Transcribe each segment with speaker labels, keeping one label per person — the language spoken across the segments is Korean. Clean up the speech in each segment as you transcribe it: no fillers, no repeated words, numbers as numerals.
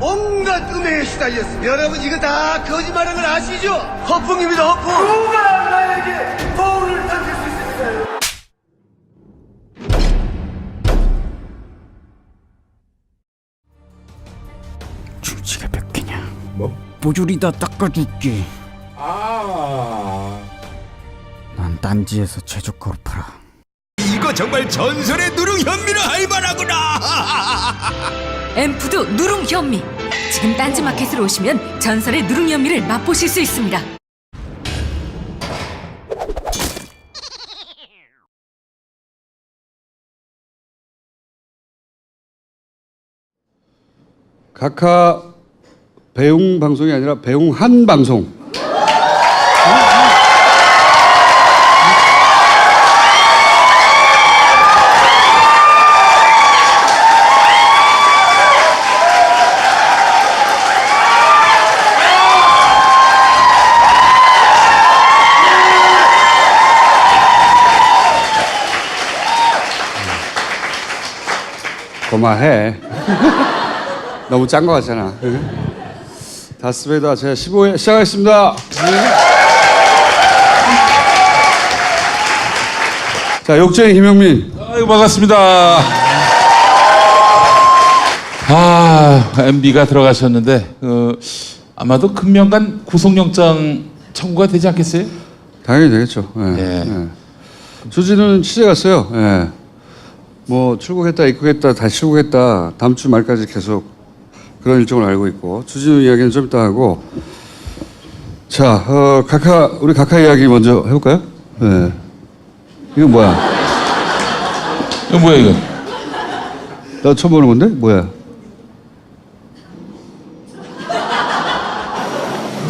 Speaker 1: 온갖 음해에 시달렸습니다. 여러분 이거 다 거짓말하는 걸 아시죠? 허풍입니다, 허풍. 누가 나에게 도움을 던질 수 있을까요?
Speaker 2: 중지가 몇 개냐?
Speaker 3: 뭐?
Speaker 2: 뽀조리 다 닦아줄게.
Speaker 3: 아.
Speaker 2: 난 딴지에서 최저가로 팔아.
Speaker 3: 이거 정말 전설의 누룽 현미를 할 만하구나.
Speaker 4: 앰푸드 누룽 현미. 지금 딴지마켓으로 오시면 전설의 누룽 현미를 맛보실 수 있습니다.
Speaker 5: 각하 배웅 방송이 아니라 배웅한 방송. 고마해. 너무 짠 거 같잖아. 다스베이더 제 15회 시작하겠습니다. 자, 욕쟁이 김영민.
Speaker 6: 아이고, 반갑습니다. MB가 들어가셨는데 아마도 금명간 구속영장 청구가 되지 않겠어요?
Speaker 5: 당연히 되겠죠. 예. 예. 주진우는 취재 갔어요. 예. 뭐 출국했다 입국했다 다시 출국했다 다음 주 말까지 계속 그런 일정을 알고 있고, 주진우 이야기는 좀 이따 하고. 자, 우리 각하 이야기 먼저 해볼까요? 예. 이거 뭐야?
Speaker 6: 이거 뭐야 이거?
Speaker 5: 나 처음 보는 건데? 뭐야?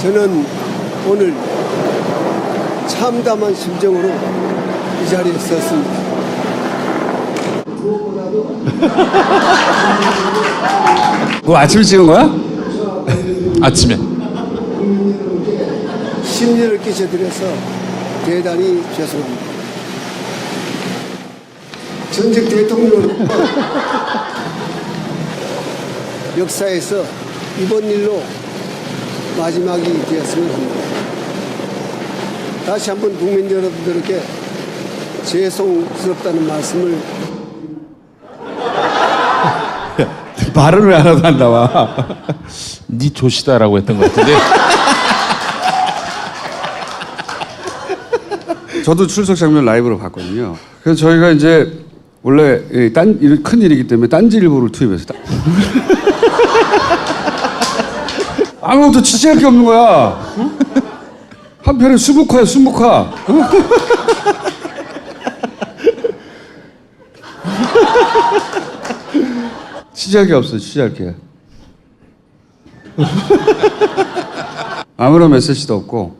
Speaker 7: 저는 오늘 참담한 심정으로 이 자리에 섰습니다.
Speaker 5: 그거 아침에 찍은 거야?
Speaker 6: 아침에.
Speaker 7: 심려를 끼쳐드려서 대단히 죄송합니다. 전직 대통령은 역사에서 이번 일로 마지막이 되었으면 합니다. 다시 한번 국민 여러분들에게 죄송스럽다는 말씀을.
Speaker 5: 말은 왜 하나도 안 나와?
Speaker 6: 네 조시다라고 했던 것 같은데.
Speaker 5: 저도 출석 장면 라이브로 봤거든요. 그래서 저희가 이제 원래 큰 일이기 때문에 딴지일보를 투입해서 아무것도 취재할 게 없는 거야. 한편에 수묵화야, 수묵화. 취재할 게 없어, 취재할 게. 아무런 메시지도 없고,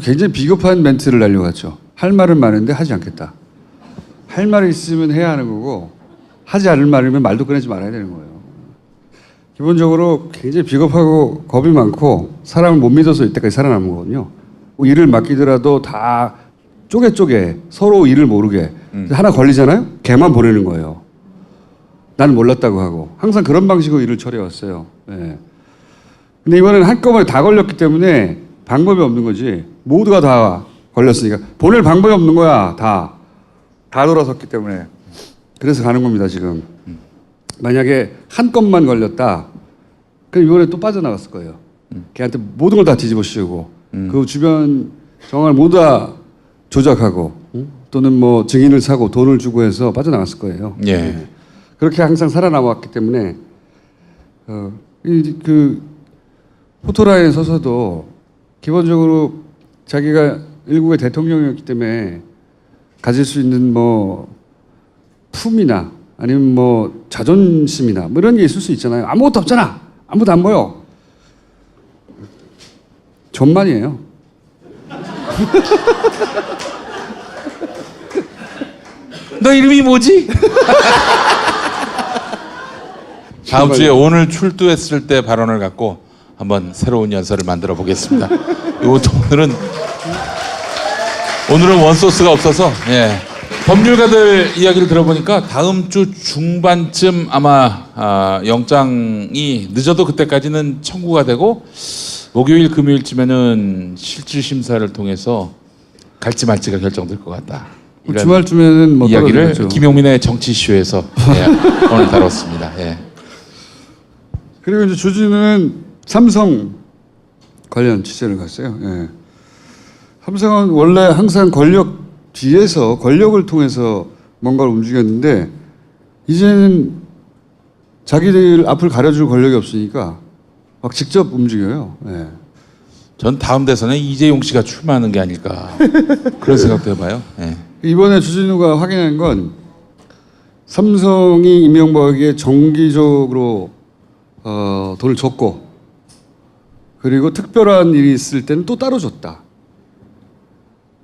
Speaker 5: 굉장히 비겁한 멘트를 날려갔죠. 할 말은 많은데 하지 않겠다. 할 말이 있으면 해야 하는 거고, 하지 않을 말이면 말도 꺼내지 말아야 되는 거예요. 기본적으로 굉장히 비겁하고 겁이 많고 사람을 못 믿어서 이때까지 살아남은 거거든요. 일을 맡기더라도 다 쪼개 서로 일을 모르게 하나 걸리잖아요? 걔만 보내는 거예요. 나는 몰랐다고 하고 항상 그런 방식으로 일을 처리해왔어요. 네. 근데 이번에는 한꺼번에 다 걸렸기 때문에 방법이 없는 거지. 모두가 다 걸렸으니까 보낼 방법이 없는 거야. 다 돌아섰기 때문에. 그래서 가는 겁니다 지금. 만약에 한 건만 걸렸다, 그럼 이번에 또 빠져나갔을 거예요. 걔한테 모든 걸 다 뒤집어 씌우고 그 주변 정황을 모두 다 조작하고 또는 뭐 증인을 사고 돈을 주고 해서 빠져나갔을 거예요.
Speaker 6: 예.
Speaker 5: 네. 그렇게 항상 살아남았기 때문에 그 포토라인에 서서도 기본적으로 자기가 일국의 대통령이었기 때문에 가질 수 있는 뭐 품이나 아니면 뭐 자존심이나 뭐 이런 게 있을 수 있잖아요. 아무것도 없잖아. 아무도 안 보여. 존만이에요.
Speaker 6: 너 이름이 뭐지? 다음 주에 오늘 출두했을 때 발언을 갖고 한번 새로운 연설을 만들어 보겠습니다. 오늘은 원소스가 없어서 예. 법률가들 이야기를 들어보니까 다음 주 중반쯤 아마 영장이 늦어도 그때까지는 청구가 되고 목요일 금요일쯤에는 실질 심사를 통해서 갈지 말지가 결정될 것 같다. 이런
Speaker 5: 주말쯤에는 뭐
Speaker 6: 이야기를
Speaker 5: 떨어지겠죠.
Speaker 6: 김용민의 정치쇼에서 오늘 다뤘습니다. 예.
Speaker 5: 그리고 이제 주진우는 삼성 관련 취재를 갔어요. 예. 삼성은 원래 항상 권력 뒤에서 권력을 통해서 뭔가를 움직였는데 이제는 자기들 앞을 가려줄 권력이 없으니까 막 직접 움직여요. 예.
Speaker 6: 전 다음 대선에 이재용 씨가 출마하는 게 아닐까 그런 생각도 해봐요. 예.
Speaker 5: 이번에 주진우가 확인한 건 삼성이 이명박에게 정기적으로 돈을 줬고 그리고 특별한 일이 있을 때는 또 따로 줬다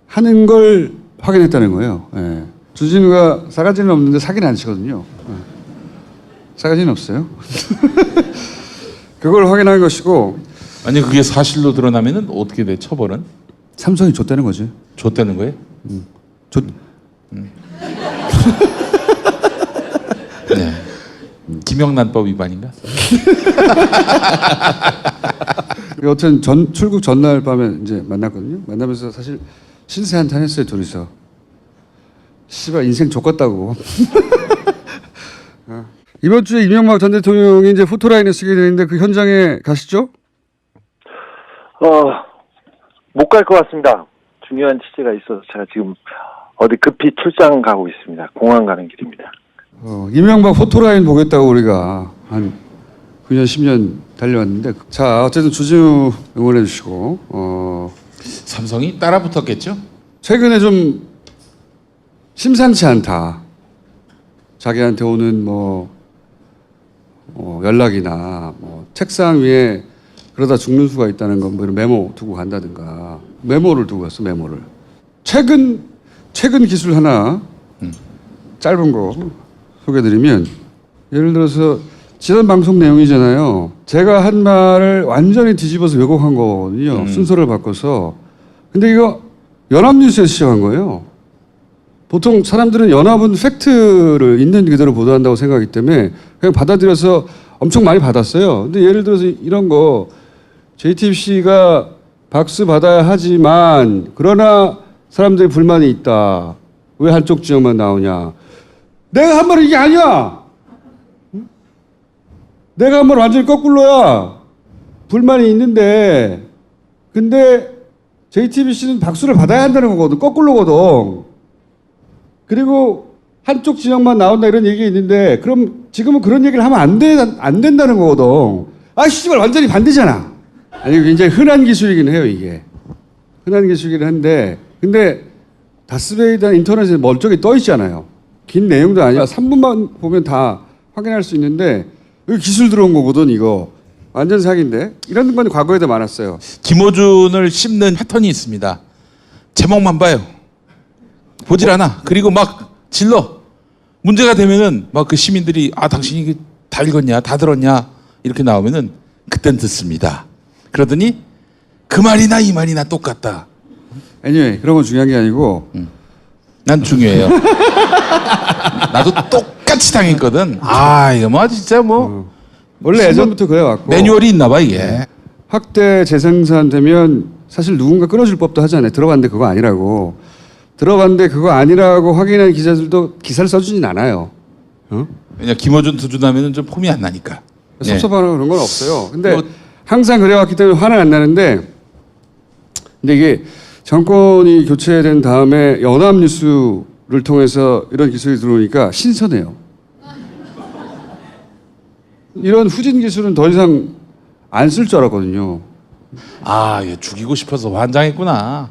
Speaker 5: 하는 걸 확인했다는 거예요. 예. 주진우가 싸가지는 없는데 사기는 안 치거든요. 예. 싸가지는 없어요. 그걸 확인한 것이고
Speaker 6: 만약 그게 사실로 드러나면은 어떻게 돼? 처벌은?
Speaker 5: 삼성이 줬다는 거지.
Speaker 6: 줬다는 거예요? 네. 김영란법 위반인가?
Speaker 5: 여튼 출국 전날 밤에 이제 만났거든요. 만나면서 사실 신세 한탄 했어요, 둘이서. 씨발 인생 족같다고. 이번 주에 이명박 전 대통령이 이제 포토라인에 쓰게 되는데 그 현장에 가시죠?
Speaker 8: 못 갈 것 같습니다. 중요한 취재가 있어서 제가 지금 어디 급히 출장 가고 있습니다. 공항 가는 길입니다.
Speaker 5: 이명박 포토라인 보겠다고 우리가 한 9년, 10년 달려왔는데 자, 어쨌든 주진우 응원해 주시고
Speaker 6: 삼성이 따라 붙었겠죠?
Speaker 5: 최근에 좀 심상치 않다. 자기한테 오는 연락이나 책상 위에 그러다 죽는 수가 있다는 건 뭐 이런 메모 두고 간다든가 메모를 두고 갔어. 메모를 최근 기술 하나 짧은 거 소개드리면 예를 들어서 지난 방송 내용이잖아요. 제가 한 말을 완전히 뒤집어서 왜곡한 거거든요. 순서를 바꿔서. 근데 이거 연합뉴스에서 시작한 거예요. 보통 사람들은 연합은 팩트를 있는 그대로 보도한다고 생각하기 때문에 그냥 받아들여서 엄청 많이 받았어요. 근데 예를 들어서 이런 거 JTBC가 박수 받아야 하지만 그러나 사람들이 불만이 있다. 왜 한쪽 지역만 나오냐. 내가 한 말은 이게 아니야. 내가 한 말 완전히 거꾸로야. 불만이 있는데 근데 JTBC는 박수를 받아야 한다는 거거든. 거꾸로거든. 그리고 한쪽 지역만 나온다 이런 얘기 있는데 그럼 지금은 그런 얘기를 하면 안 된다는 거거든. 아 씨발 완전히 반대잖아. 아니 굉장히 흔한 기술이긴 해요 이게. 흔한 기술이긴 한데 근데 다스베이드는 인터넷에 멀쩡히 떠 있잖아요. 긴 내용도 아니야. 3분만 보면 다 확인할 수 있는데 여기 기술 들어온 거거든 이거. 완전 사기인데. 이런 건 과거에도 많았어요.
Speaker 6: 김어준을 씹는 패턴이 있습니다. 제목만 봐요. 보질 않아. 그리고 막 질러. 문제가 되면은 막 그 시민들이 당신이 이게 다 읽었냐, 다 들었냐 이렇게 나오면은 그땐 듣습니다. 그러더니 그 말이나 이 말이나 똑같다.
Speaker 5: anyway, 그런 건 중요한 게 아니고
Speaker 6: 난 중요해요. 나도 똑같이 당했거든. 이거 뭐 진짜 뭐
Speaker 5: 원래 예전부터 그래왔고
Speaker 6: 매뉴얼이 있나 봐 이게.
Speaker 5: 확대 재생산되면 사실 누군가 끊어줄 법도 하잖아요. 들어봤는데 그거 아니라고. 들어봤는데 그거 아니라고 확인한 기자들도 기사를 써주진 않아요.
Speaker 6: 왜냐 김어준 투준하면은 좀 폼이 안 나니까.
Speaker 5: 섭섭하거나 그런 건 없어요. 근데
Speaker 6: 뭐,
Speaker 5: 항상 그래왔기 때문에 화는 안 나는데 근데 이게 정권이 교체된 다음에 연합뉴스를 통해서 이런 기술이 들어오니까 신선해요. 이런 후진 기술은 더 이상 안 쓸 줄 알았거든요.
Speaker 6: 얘 죽이고 싶어서 환장했구나.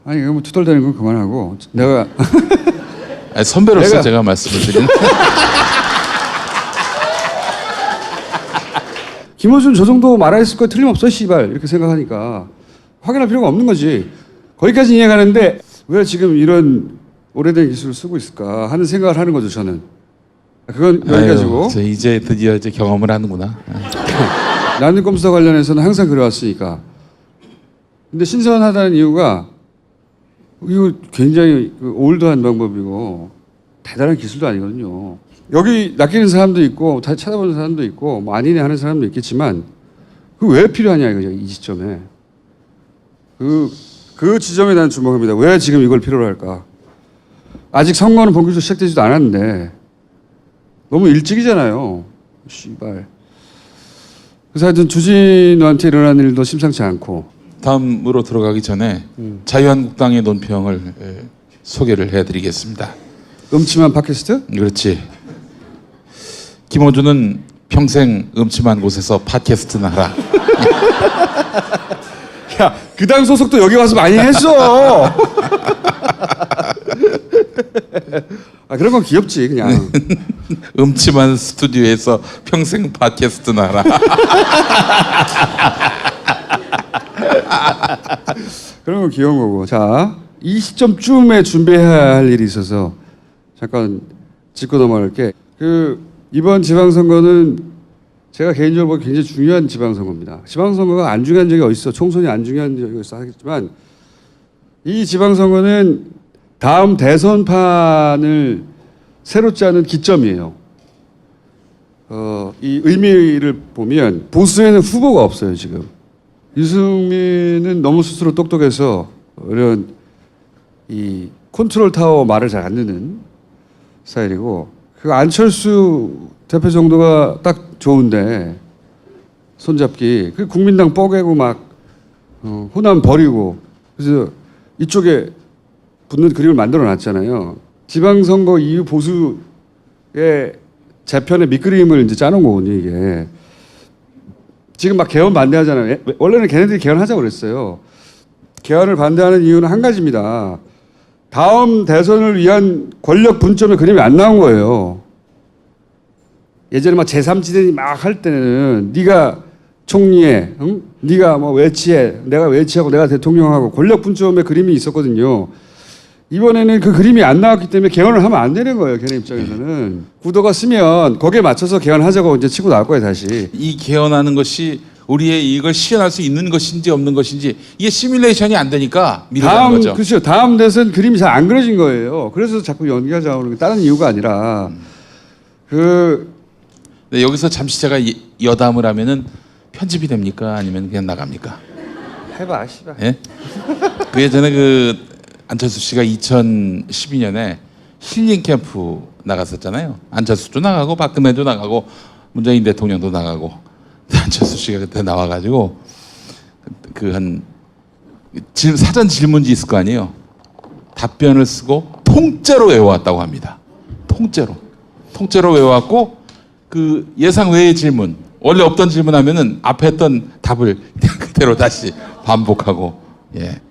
Speaker 5: 아니 이거 뭐 투덜대는 건 그만하고 내가
Speaker 6: 선배로서 제가 말씀을 드리는.
Speaker 5: 김어준 저 정도 말했을 거 틀림없어 씨발 이렇게 생각하니까 확인할 필요가 없는 거지. 거기까지 이해가는데 왜 지금 이런 오래된 기술을 쓰고 있을까 하는 생각을 하는 거죠 저는. 그건 여기까지고.
Speaker 6: 이제 드디어 이제 경험을 하는구나.
Speaker 5: 나는 꼼수와 관련해서는 항상 그래왔으니까. 근데 신선하다는 이유가 이거 굉장히 올드한 방법이고 대단한 기술도 아니거든요. 여기 낚이는 사람도 있고 다 찾아보는 사람도 있고 뭐 아니네 하는 사람도 있겠지만 그 왜 필요하냐 이거죠. 이 지점에 그 지점에 난 주목합니다. 왜 지금 이걸 필요로 할까? 아직 선거는 본격적으로 시작되지도 않았는데 너무 일찍이잖아요. 씨발. 그래서 하여튼 주진우한테 일어난 일도 심상치 않고.
Speaker 6: 다음으로 들어가기 전에 자유한국당의 논평을 소개를 해드리겠습니다.
Speaker 5: 음침한 팟캐스트?
Speaker 6: 그렇지. 김어준은 평생 음침한 곳에서 팟캐스트나 하라.
Speaker 5: 야, 그 당 소속도 여기 와서 많이 했어. 아, 그런 건 귀엽지, 그냥.
Speaker 6: 음침한 스튜디오에서 평생 팟캐스트나 하라.
Speaker 5: 그런 건 귀여운 거고. 자, 이 시점쯤에 준비해야 할 일이 있어서 잠깐 짚고 넘어갈게. 이번 지방선거는 제가 개인적으로 보기 굉장히 중요한 지방선거입니다. 지방선거가 안 중요한 적이 어딨어. 총선이 안 중요한 적이 있어 하겠지만 이 지방선거는 다음 대선판을 새로 짜는 기점이에요. 이 의미를 보면 보수에는 후보가 없어요, 지금. 유승민은 너무 스스로 똑똑해서 이런 이 컨트롤 타워 말을 잘 안 듣는 스타일이고 그 안철수 대표 정도가 딱 좋은데 손잡기 그 국민당 뻐개고 막 호남 버리고 그래서 이쪽에 붙는 그림을 만들어 놨잖아요. 지방선거 이후 보수의 재편의 밑그림을 이제 짜놓은 거거든요, 이게. 지금 막 개헌 반대하잖아요. 원래는 걔네들이 개헌하자고 그랬어요. 개헌을 반대하는 이유는 한 가지입니다. 다음 대선을 위한 권력 분점의 그림이 안 나온 거예요. 예전에 막 제3지대니 막 할 때는 네가 총리해, 응? 네가 뭐 외치해, 내가 외치하고 내가 대통령하고 권력 분점의 그림이 있었거든요. 이번에는 그 그림이 안 나왔기 때문에 개헌을 하면 안 되는 거예요. 걔네 입장에서는. 구도가 쓰면 거기에 맞춰서 개헌하자고 이제 치고 나올 거예요, 다시.
Speaker 6: 이 개헌하는 것이 우리의 이익을 실현할 수 있는 것인지 없는 것인지 이게 시뮬레이션이 안 되니까 미루는 거죠.
Speaker 5: 그렇죠. 다음 대선 그림이 잘 안 그려진 거예요. 그래서 자꾸 연기하자고 하는 게 다른 이유가 아니라
Speaker 6: 네, 여기서 잠시 제가 여담을 하면은 편집이 됩니까? 아니면 그냥 나갑니까?
Speaker 5: 해봐, 씨발.
Speaker 6: 예? 그 예전에 안철수 씨가 2012년에 힐링 캠프 나갔었잖아요. 안철수도 나가고 박근혜도 나가고 문재인 대통령도 나가고 안철수 씨가 그때 나와가지고 사전 질문지 있을 거 아니에요. 답변을 쓰고 통째로 외워왔다고 합니다. 통째로 외워왔고 그 예상 외의 질문 원래 없던 질문하면은 앞에 했던 답을 그대로 다시 반복하고 예.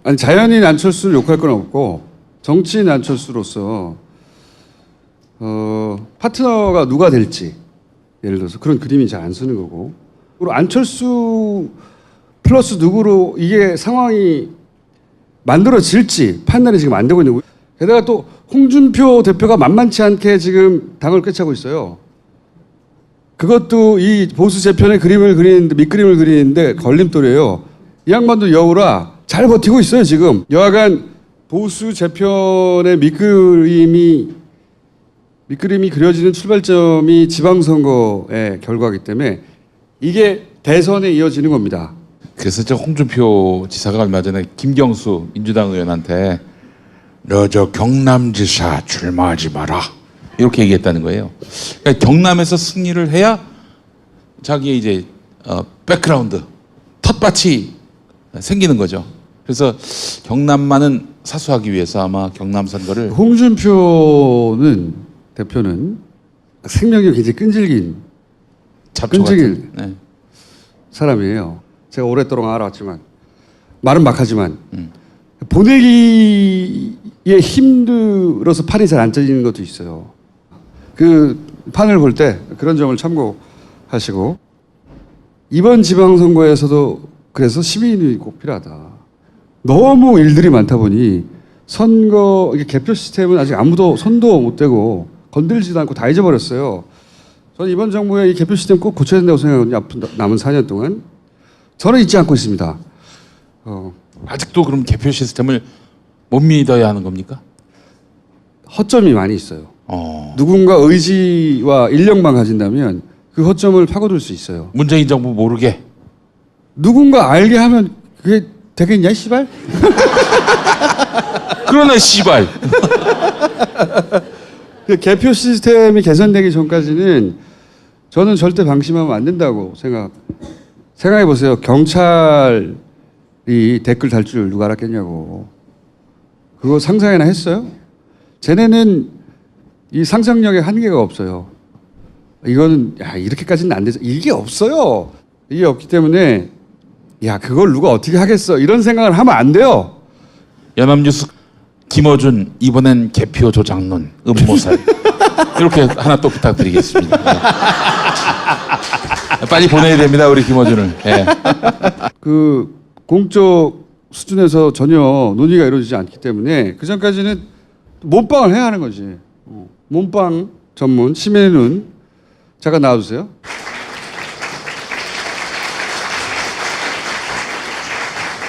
Speaker 5: 아니 자연인 안철수를 욕할 건 없고 정치인 안철수로서 파트너가 누가 될지 예를 들어서 그런 그림이 잘 안 쓰는 거고 그리고 안철수 플러스 누구로 이게 상황이 만들어질지 판단이 지금 안 되고 있는 거예요. 게다가 또 홍준표 대표가 만만치 않게 지금 당을 꿰차고 있어요. 그것도 이 보수 재편의 그림을 그리는데 밑그림을 그리는데 걸림돌이에요. 이 양반도 여우라 잘 버티고 있어요 지금. 여하간 보수 재편의 밑그림이 그려지는 출발점이 지방선거의 결과이기 때문에 이게 대선에 이어지는 겁니다.
Speaker 6: 그래서 저 홍준표 지사가 얼마 전에 김경수 민주당 의원한테 너 저 경남지사 출마하지 마라 이렇게 얘기했다는 거예요. 그러니까 경남에서 승리를 해야 자기의 이제 백그라운드 텃밭이 생기는 거죠. 그래서 경남만은 사수하기 위해서 아마 경남 선거를
Speaker 5: 홍준표는 대표는 생명이 굉장히 끈질긴 사람이에요. 제가 오랫동안 알아왔지만 말은 막하지만 보내기에 힘들어서 판이 잘 안 짜지는 것도 있어요. 그 판을 볼 때 그런 점을 참고하시고 이번 지방선거에서도 그래서 시민이 꼭 필요하다. 너무 일들이 많다 보니 선거 개표 시스템은 아직 아무도 손도 못 대고 건들지도 않고 다 잊어버렸어요. 저는 이번 정부의 이 개표 시스템 꼭 고쳐야 된다고 생각하거든요. 앞으로 남은 4년 동안. 저는 잊지 않고 있습니다.
Speaker 6: 아직도 그럼 개표 시스템을 못 믿어야 하는 겁니까?
Speaker 5: 허점이 많이 있어요.
Speaker 6: 어.
Speaker 5: 누군가 의지와 인력만 가진다면 그 허점을 파고들 수 있어요.
Speaker 6: 문재인 정부 모르게.
Speaker 5: 누군가 알게 하면 그게 되겠냐, 씨발?
Speaker 6: 그러네 씨발.
Speaker 5: 그 개표 시스템이 개선되기 전까지는 저는 절대 방심하면 안 된다고 생각해 보세요. 경찰이 댓글 달 줄 누가 알았겠냐고. 그거 상상이나 했어요? 쟤네는 이 상상력에 한계가 없어요. 이거는 야 이렇게까지는 안 되죠. 이게 없어요. 이게 없기 때문에 야 그걸 누가 어떻게 하겠어 이런 생각을 하면 안 돼요.
Speaker 6: 연합뉴스 김어준 이번엔 개표 조작론 음모살 이렇게 하나 또 부탁드리겠습니다. 네. 빨리 보내야 됩니다 우리 김어준을. 네.
Speaker 5: 그 공적 수준에서 전혀 논의가 이루어지지 않기 때문에 그 전까지는 몸빵을 해야 하는 거지. 몸빵 전문 시민의 눈 잠깐 나와주세요.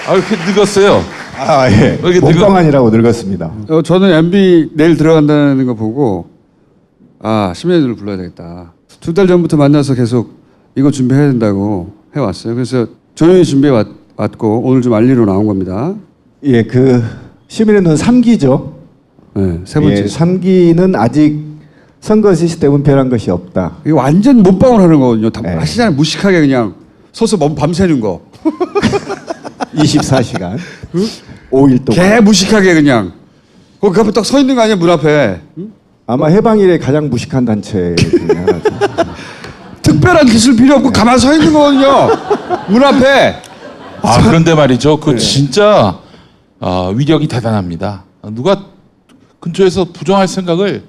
Speaker 6: 아 이렇게 늙었어요.
Speaker 9: 아, 예.
Speaker 6: 왜 이렇게
Speaker 9: 몸빵아니라고 늙었습니다.
Speaker 5: 저는 MB 내일 들어간다는 거 보고 아 시민의 눈을 불러야 되겠다. 2달 전부터 만나서 계속 이거 준비해야 된다고 해왔어요. 그래서 조용히 준비해 왔고 오늘 좀 알리러 나온 겁니다.
Speaker 9: 예, 그 시민의 눈 3기죠.
Speaker 5: 네, 세 번째.
Speaker 9: 예, 3기는 아직 선거 시스템은 변한 것이 없다.
Speaker 5: 이거 완전 몸빵을 하는 거거든요. 다
Speaker 9: 네.
Speaker 5: 아시잖아요. 무식하게 그냥 서서 밤새는 거.
Speaker 9: 24시간. 5일 동안.
Speaker 5: 개 무식하게 그냥. 거기 앞에 딱 서 있는 거 아니야 문 앞에. 응?
Speaker 9: 아마 해방일에 가장 무식한 단체 중에 하나죠.
Speaker 5: 특별한 기술 필요 없고 가만 서 있는 거거든요. 문 앞에.
Speaker 6: 아 그런데 말이죠. 그 진짜 위력이 대단합니다. 누가 근처에서 부정할 생각을.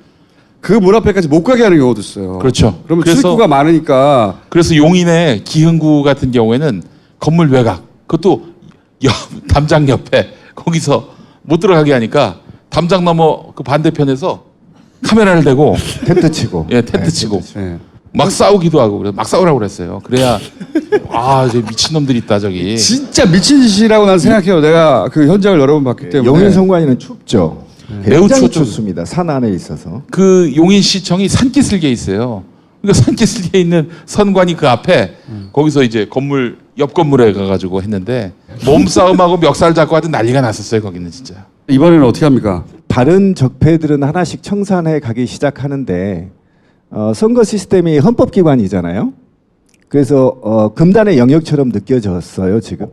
Speaker 5: 그 문 앞에까지 못 가게 하는 경우도 있어요.
Speaker 6: 그렇죠.
Speaker 5: 그러면
Speaker 6: 그래서-
Speaker 5: 출입구가 많으니까
Speaker 6: 그래서 용인의 기흥구 같은 경우에는 건물 외곽 그것도 담장 옆에 거기서 못 들어가게 하니까 담장 너머 그 반대편에서 카메라를 대고
Speaker 9: 텐트 치고.
Speaker 6: 예 텐트 치고
Speaker 5: 예.
Speaker 6: 막 싸우기도 하고 그래 막 싸우라고 그랬어요. 그래야 아 이제 미친 놈들 있다 저기.
Speaker 5: 진짜 미친 짓이라고 난 생각해요. 내가 그 현장을 여러 번 봤기 때문에.
Speaker 9: 용인 선관위는 춥죠.
Speaker 6: 매우
Speaker 9: 굉장히
Speaker 6: 춥죠.
Speaker 9: 춥습니다. 산 안에 있어서.
Speaker 6: 그 용인시청이 산기슭에 있어요. 그러니까 산기슭에 있는 선관위 그 앞에 거기서 이제 건물 옆 건물에 가가지고 했는데 몸싸움하고 멱살 잡고 하던 난리가 났었어요 거기는 진짜.
Speaker 5: 이번에는 어떻게 합니까?
Speaker 9: 다른 적폐들은 하나씩 청산해 가기 시작하는데 선거 시스템이 헌법기관이잖아요. 그래서 금단의 영역처럼 느껴졌어요 지금.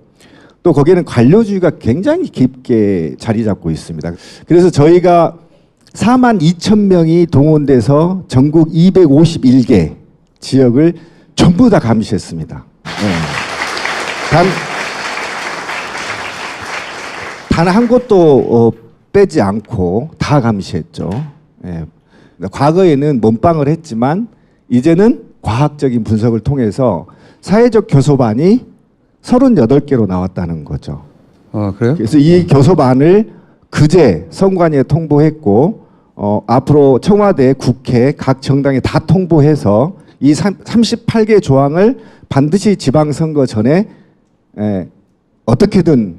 Speaker 9: 또 거기에는 관료주의가 굉장히 깊게 자리 잡고 있습니다. 그래서 저희가 42,000명이 동원돼서 전국 251개 지역을 전부 다 감시했습니다. 단 한 곳도 빼지 않고 다 감시했죠. 예. 과거에는 몸빵을 했지만 이제는 과학적인 분석을 통해서 사회적 교섭안이 38개로 나왔다는 거죠.
Speaker 5: 아 그래요?
Speaker 9: 그래서 이 교섭안을 그제 선관위에 통보했고 앞으로 청와대, 국회, 각 정당에 다 통보해서 이 38개 조항을 반드시 지방선거 전에 어떻게든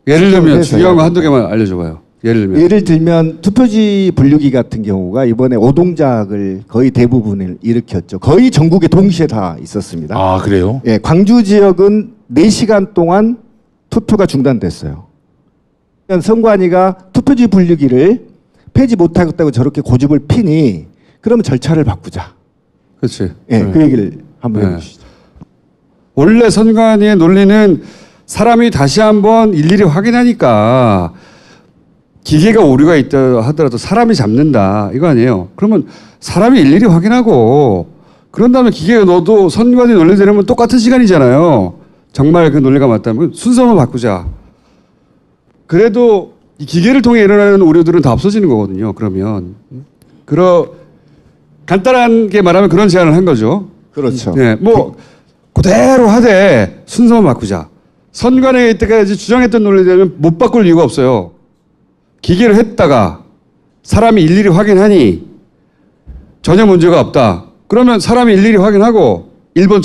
Speaker 5: 예를 들면
Speaker 9: 해서요.
Speaker 5: 중요한 거 한두 개만 알려줘봐요.
Speaker 9: 예를 들면 투표지 분류기 같은 경우가 이번에 오동작을 거의 대부분을 일으켰죠. 거의 전국에 동시에 다 있었습니다.
Speaker 6: 아 그래요?
Speaker 9: 예, 광주 지역은 4시간 동안 투표가 중단됐어요. 선관위가 투표지 분류기를 폐지 못하겠다고 저렇게 고집을 피니 그러면 절차를 바꾸자.
Speaker 5: 그렇지.
Speaker 9: 예,
Speaker 5: 네.
Speaker 9: 그 얘기를 한번
Speaker 5: 네.
Speaker 9: 해주시죠.
Speaker 5: 원래 선관위의 논리는 사람이 다시 한번 일일이 확인하니까 기계가 오류가 있다 하더라도 사람이 잡는다 이거 아니에요. 그러면 사람이 일일이 확인하고 그런 다음에 기계가 넣어도 선관위 논리대로면 똑같은 시간이잖아요. 정말 그 논리가 맞다면 순서만 바꾸자. 그래도 이 기계를 통해 일어나는 오류들은 다 없어지는 거거든요. 그러면 간단하게 말하면 그런 제안을 한 거죠.
Speaker 9: 그렇죠.
Speaker 5: 네, 뭐 그대로 하되 순서만 바꾸자. 선관위가 이때까지 주장했던 논리대로는 못 바꿀 이유가 없어요. 기계를 했다가 사람이 일일이 확인하니 전혀 문제가 없다. 그러면 사람이 일일이 확인하고 일본이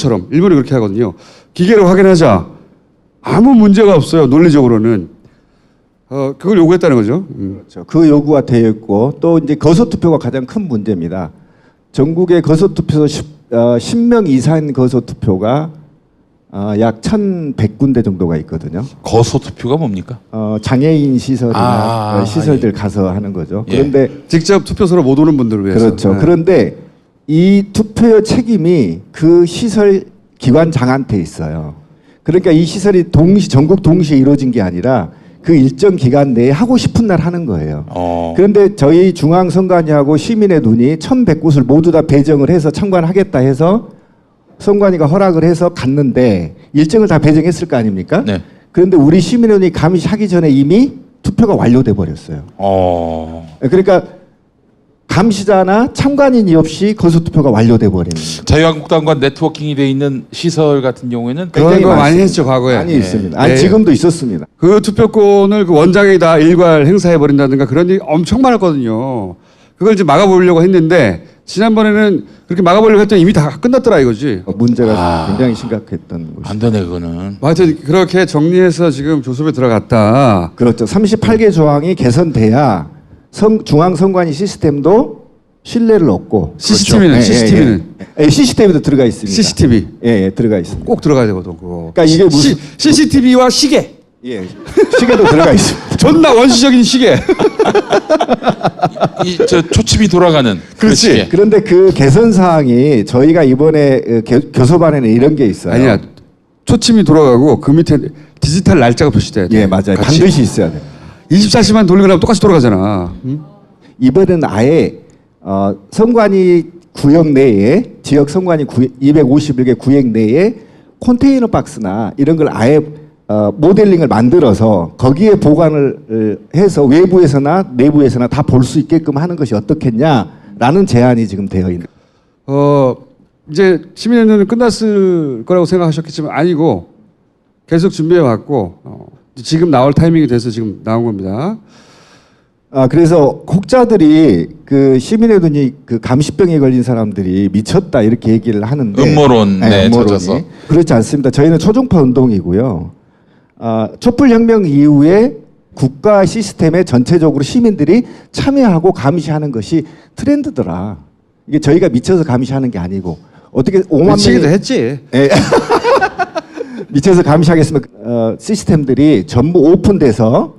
Speaker 5: 그렇게 하거든요. 기계로 확인하자. 아무 문제가 없어요. 논리적으로는. 그걸 요구했다는 거죠.
Speaker 9: 그렇죠. 그 요구가 되어 있고 또 이제 거소 투표가 가장 큰 문제입니다. 전국의 거소 투표소 10명 이상 거소 투표가 약 1,100군데 정도가 있거든요.
Speaker 6: 거소 투표가 뭡니까?
Speaker 9: 장애인 시설이나 시설들 가서 하는 거죠.
Speaker 6: 예.
Speaker 9: 그런데
Speaker 5: 직접 투표소로 못 오는 분들을 위해서.
Speaker 9: 그렇죠.
Speaker 5: 네.
Speaker 9: 그런데 이 투표의 책임이 그 시설 기관장한테 있어요. 그러니까 이 시설이 전국 동시에 이루어진 게 아니라 그 일정 기간 내에 하고 싶은 날 하는 거예요. 그런데 저희 중앙선관위하고 시민의 눈이 1,100곳을 모두 다 배정을 해서 참관하겠다 해서 선관위가 허락을 해서 갔는데 일정을 다 배정했을 거 아닙니까?
Speaker 6: 네.
Speaker 9: 그런데 우리 시민의 눈이 감시하기 전에 이미 투표가 완료돼 버렸어요. 그러니까 감시자나 참관인이 없이 거소 투표가 완료돼 버리는 거예요.
Speaker 6: 자유한국당과 네트워킹이 돼 있는 시설 같은 경우에는
Speaker 5: 그런 거 많이 했죠, 과거에.
Speaker 9: 많이
Speaker 5: 예.
Speaker 9: 있습니다. 아니
Speaker 5: 예.
Speaker 9: 지금도 있었습니다.
Speaker 5: 그 투표권을 그 원장이 다 일괄 행사해 버린다든가 그런 일이 엄청 많았거든요. 그걸 이제 막아보려고 했는데 지난번에는 그렇게 막아보려고 했더니 이미 다 끝났더라 이거지.
Speaker 9: 문제가 굉장히 심각했던 것이죠.
Speaker 6: 안 되네 그거는.
Speaker 5: 하여튼 그렇게 정리해서 지금 조섭에 들어갔다.
Speaker 9: 그렇죠. 38개 조항이 개선돼야 중앙선관위 시스템도 신뢰를 얻고
Speaker 5: CCTV는 CCTV는
Speaker 9: CCTV도 들어가 있습니다.
Speaker 5: CCTV
Speaker 9: 예, 들어가 있습니다.
Speaker 5: 꼭 들어가야 되거든 그거.
Speaker 9: 그러니까 이게 무슨
Speaker 5: CCTV와 시계.
Speaker 9: 예, 시계도 들어가 있습니다.
Speaker 5: 존나 원시적인 시계.
Speaker 6: 저 초침이 돌아가는.
Speaker 5: 그렇지.
Speaker 9: 그런데 그 개선 사항이 저희가 이번에 교섭안에는 이런 게 있어요.
Speaker 5: 아니야. 초침이 돌아가고 그 밑에 디지털 날짜가 표시돼야 돼.
Speaker 9: 예, 맞아요.
Speaker 5: 같이.
Speaker 9: 반드시 있어야 돼.
Speaker 5: 24시간 돌리거나 똑같이 돌아가잖아. 응?
Speaker 9: 이번에는 아예 선관위 구역 내에 지역 선관위 251개 구역 내에 컨테이너 박스나 이런 걸 아예 모델링을 만들어서 거기에 보관을 해서 외부에서나 내부에서나 다 볼 수 있게끔 하는 것이 어떻겠냐라는 제안이 지금 되어 있는.
Speaker 5: 이제 시민연대는 끝났을 거라고 생각하셨겠지만 아니고 계속 준비해 왔고 지금 나올 타이밍이 돼서 지금 나온 겁니다.
Speaker 9: 그래서 혹자들이 그 시민의 눈이 그 감시병에 걸린 사람들이 미쳤다 이렇게 얘기를 하는데
Speaker 6: 음모론에 젖어서.
Speaker 9: 그렇지 않습니다. 저희는 초중파 운동이고요. 촛불혁명 이후에 국가 시스템에 전체적으로 시민들이 참여하고 감시하는 것이 트렌드더라. 이게 저희가 미쳐서 감시하는 게 아니고 어떻게 5만
Speaker 5: 미치기도
Speaker 9: 명이
Speaker 5: 했지.
Speaker 9: 예. 미쳐서 감시하겠으면 시스템들이 전부 오픈돼서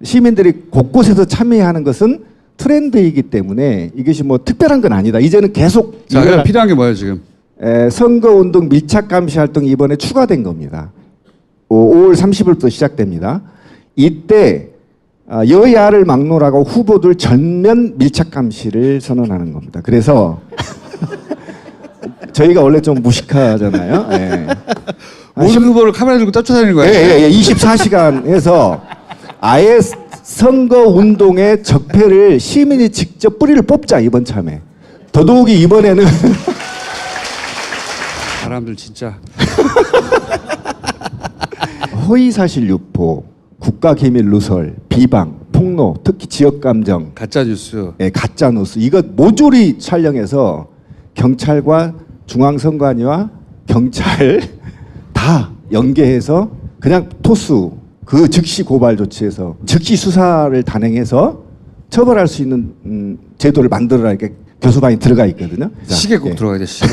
Speaker 9: 시민들이 곳곳에서 참여하는 것은 트렌드이기 때문에 이것이 뭐 특별한 건 아니다. 이제는 계속
Speaker 5: 자, 그럼 필요한 게 뭐예요 지금?
Speaker 9: 선거운동 밀착 감시 활동이 이번에 추가된 겁니다. 5월 30일부터 시작됩니다. 이때 여야를 막론하고 후보들 전면 밀착 감시를 선언하는 겁니다. 그래서 저희가 원래 좀 무식하잖아요. 예.
Speaker 5: 모든 후보를 카메라 들고 쫓아다니는 거야.
Speaker 9: 예. 24시간 해서 아예 선거 운동의 적폐를 시민이 직접 뿌리를 뽑자 이번 참에. 더더욱이 이번에는
Speaker 5: 사람들 진짜.
Speaker 9: 허위사실 유포, 국가기밀 누설, 비방, 폭로, 특히 지역감정,
Speaker 5: 가짜 뉴스.
Speaker 9: 예, 가짜뉴스 이거 모조리 촬영해서 경찰과 중앙선관위와 경찰 다 연계해서 그냥 토스 그 즉시 고발 조치해서 즉시 수사를 단행해서 처벌할 수 있는 제도를 만들어라 이렇게 교섭안이 들어가 있거든요.
Speaker 5: 시계 꼭
Speaker 9: 예.
Speaker 5: 들어가야 돼. 시계.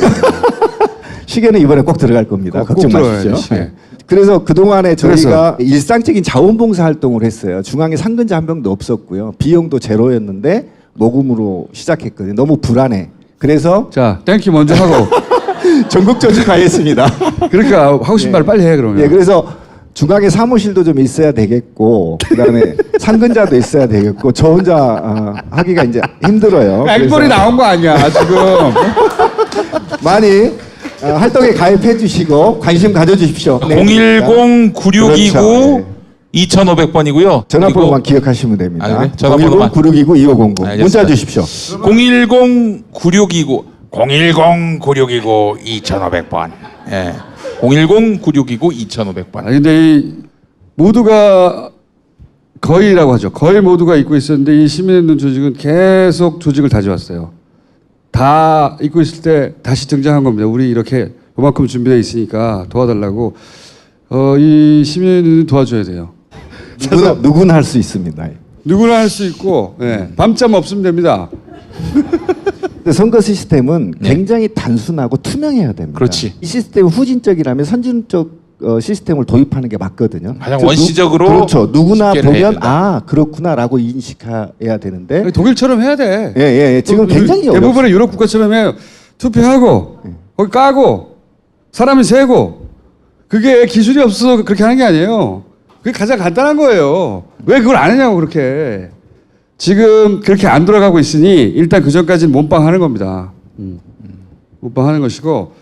Speaker 9: 시계는 이번에 꼭 들어갈 겁니다.
Speaker 5: 꼭
Speaker 9: 걱정
Speaker 5: 들어가야지,
Speaker 9: 마십시오.
Speaker 5: 시계.
Speaker 9: 예. 그래서 그동안에 저희가 일상적인 자원봉사 활동을 했어요. 중앙에 상근자 한 명도 없었고요. 비용도 제로였는데 모금으로 시작했거든요. 너무 불안해. 그래서
Speaker 5: 자, 땡큐 먼저 하고.
Speaker 9: 전국적으로 가겠습니다.
Speaker 5: 그러니까 하고 싶은 말 빨리 해 그러면.
Speaker 9: 예, 그래서 중앙에 사무실도 좀 있어야 되겠고, 그다음에 상근자도 있어야 되겠고, 저 혼자 하기가 이제 힘들어요.
Speaker 5: 앵벌이 나온 거 아니야 지금.
Speaker 9: 많이 활동에 가입해 주시고 관심 가져주십시오. 네.
Speaker 6: 010-9629
Speaker 9: 그렇죠.
Speaker 6: 2500번이고요.
Speaker 9: 전화번호만 기억하시면 됩니다.
Speaker 6: 아, 그래? 전화번호만.
Speaker 9: 010-9629-2500 문자 주십시오.
Speaker 6: 010-9629 010-9629-2500번. 예. 010-9629-2500번.
Speaker 5: 아 근데 이 모두가 거의라고 하죠. 거의 모두가 잊고 있었는데 이 시민의 조직은 계속 조직을 다져왔어요. 다 잊고 있을 때 다시 등장한 겁니다. 우리 이렇게 요만큼 준비되어 있으니까 도와달라고. 이 시민은 도와줘야 돼요.
Speaker 9: 누구나 할 수 있습니다.
Speaker 5: 누구나 할 수 있고 밤잠 없으면 됩니다.
Speaker 9: 근데 선거 시스템은 굉장히 단순하고 투명해야 됩니다.
Speaker 6: 그렇지.
Speaker 9: 이 시스템이 후진적이라면 선진적 시스템을 도입하는 게 맞거든요.
Speaker 6: 가장
Speaker 9: 그래서
Speaker 6: 원시적으로
Speaker 9: 그렇죠. 누구나
Speaker 6: 집계를 해야
Speaker 9: 보면
Speaker 6: 된다.
Speaker 9: 그렇구나라고 인식해야 되는데
Speaker 5: 독일처럼 해야 돼.
Speaker 9: 예. 지금 굉장히
Speaker 5: 대부분의 유럽 국가처럼 해요. 투표하고 거기 까고 사람이 세고 그게 기술이 없어서 그렇게 하는 게 아니에요. 그게 가장 간단한 거예요. 왜 그걸 안 했냐고 그렇게. 지금 그렇게 안 돌아가고 있으니 일단 그 전까지는 몸빵하는 겁니다. 몸빵하는 것이고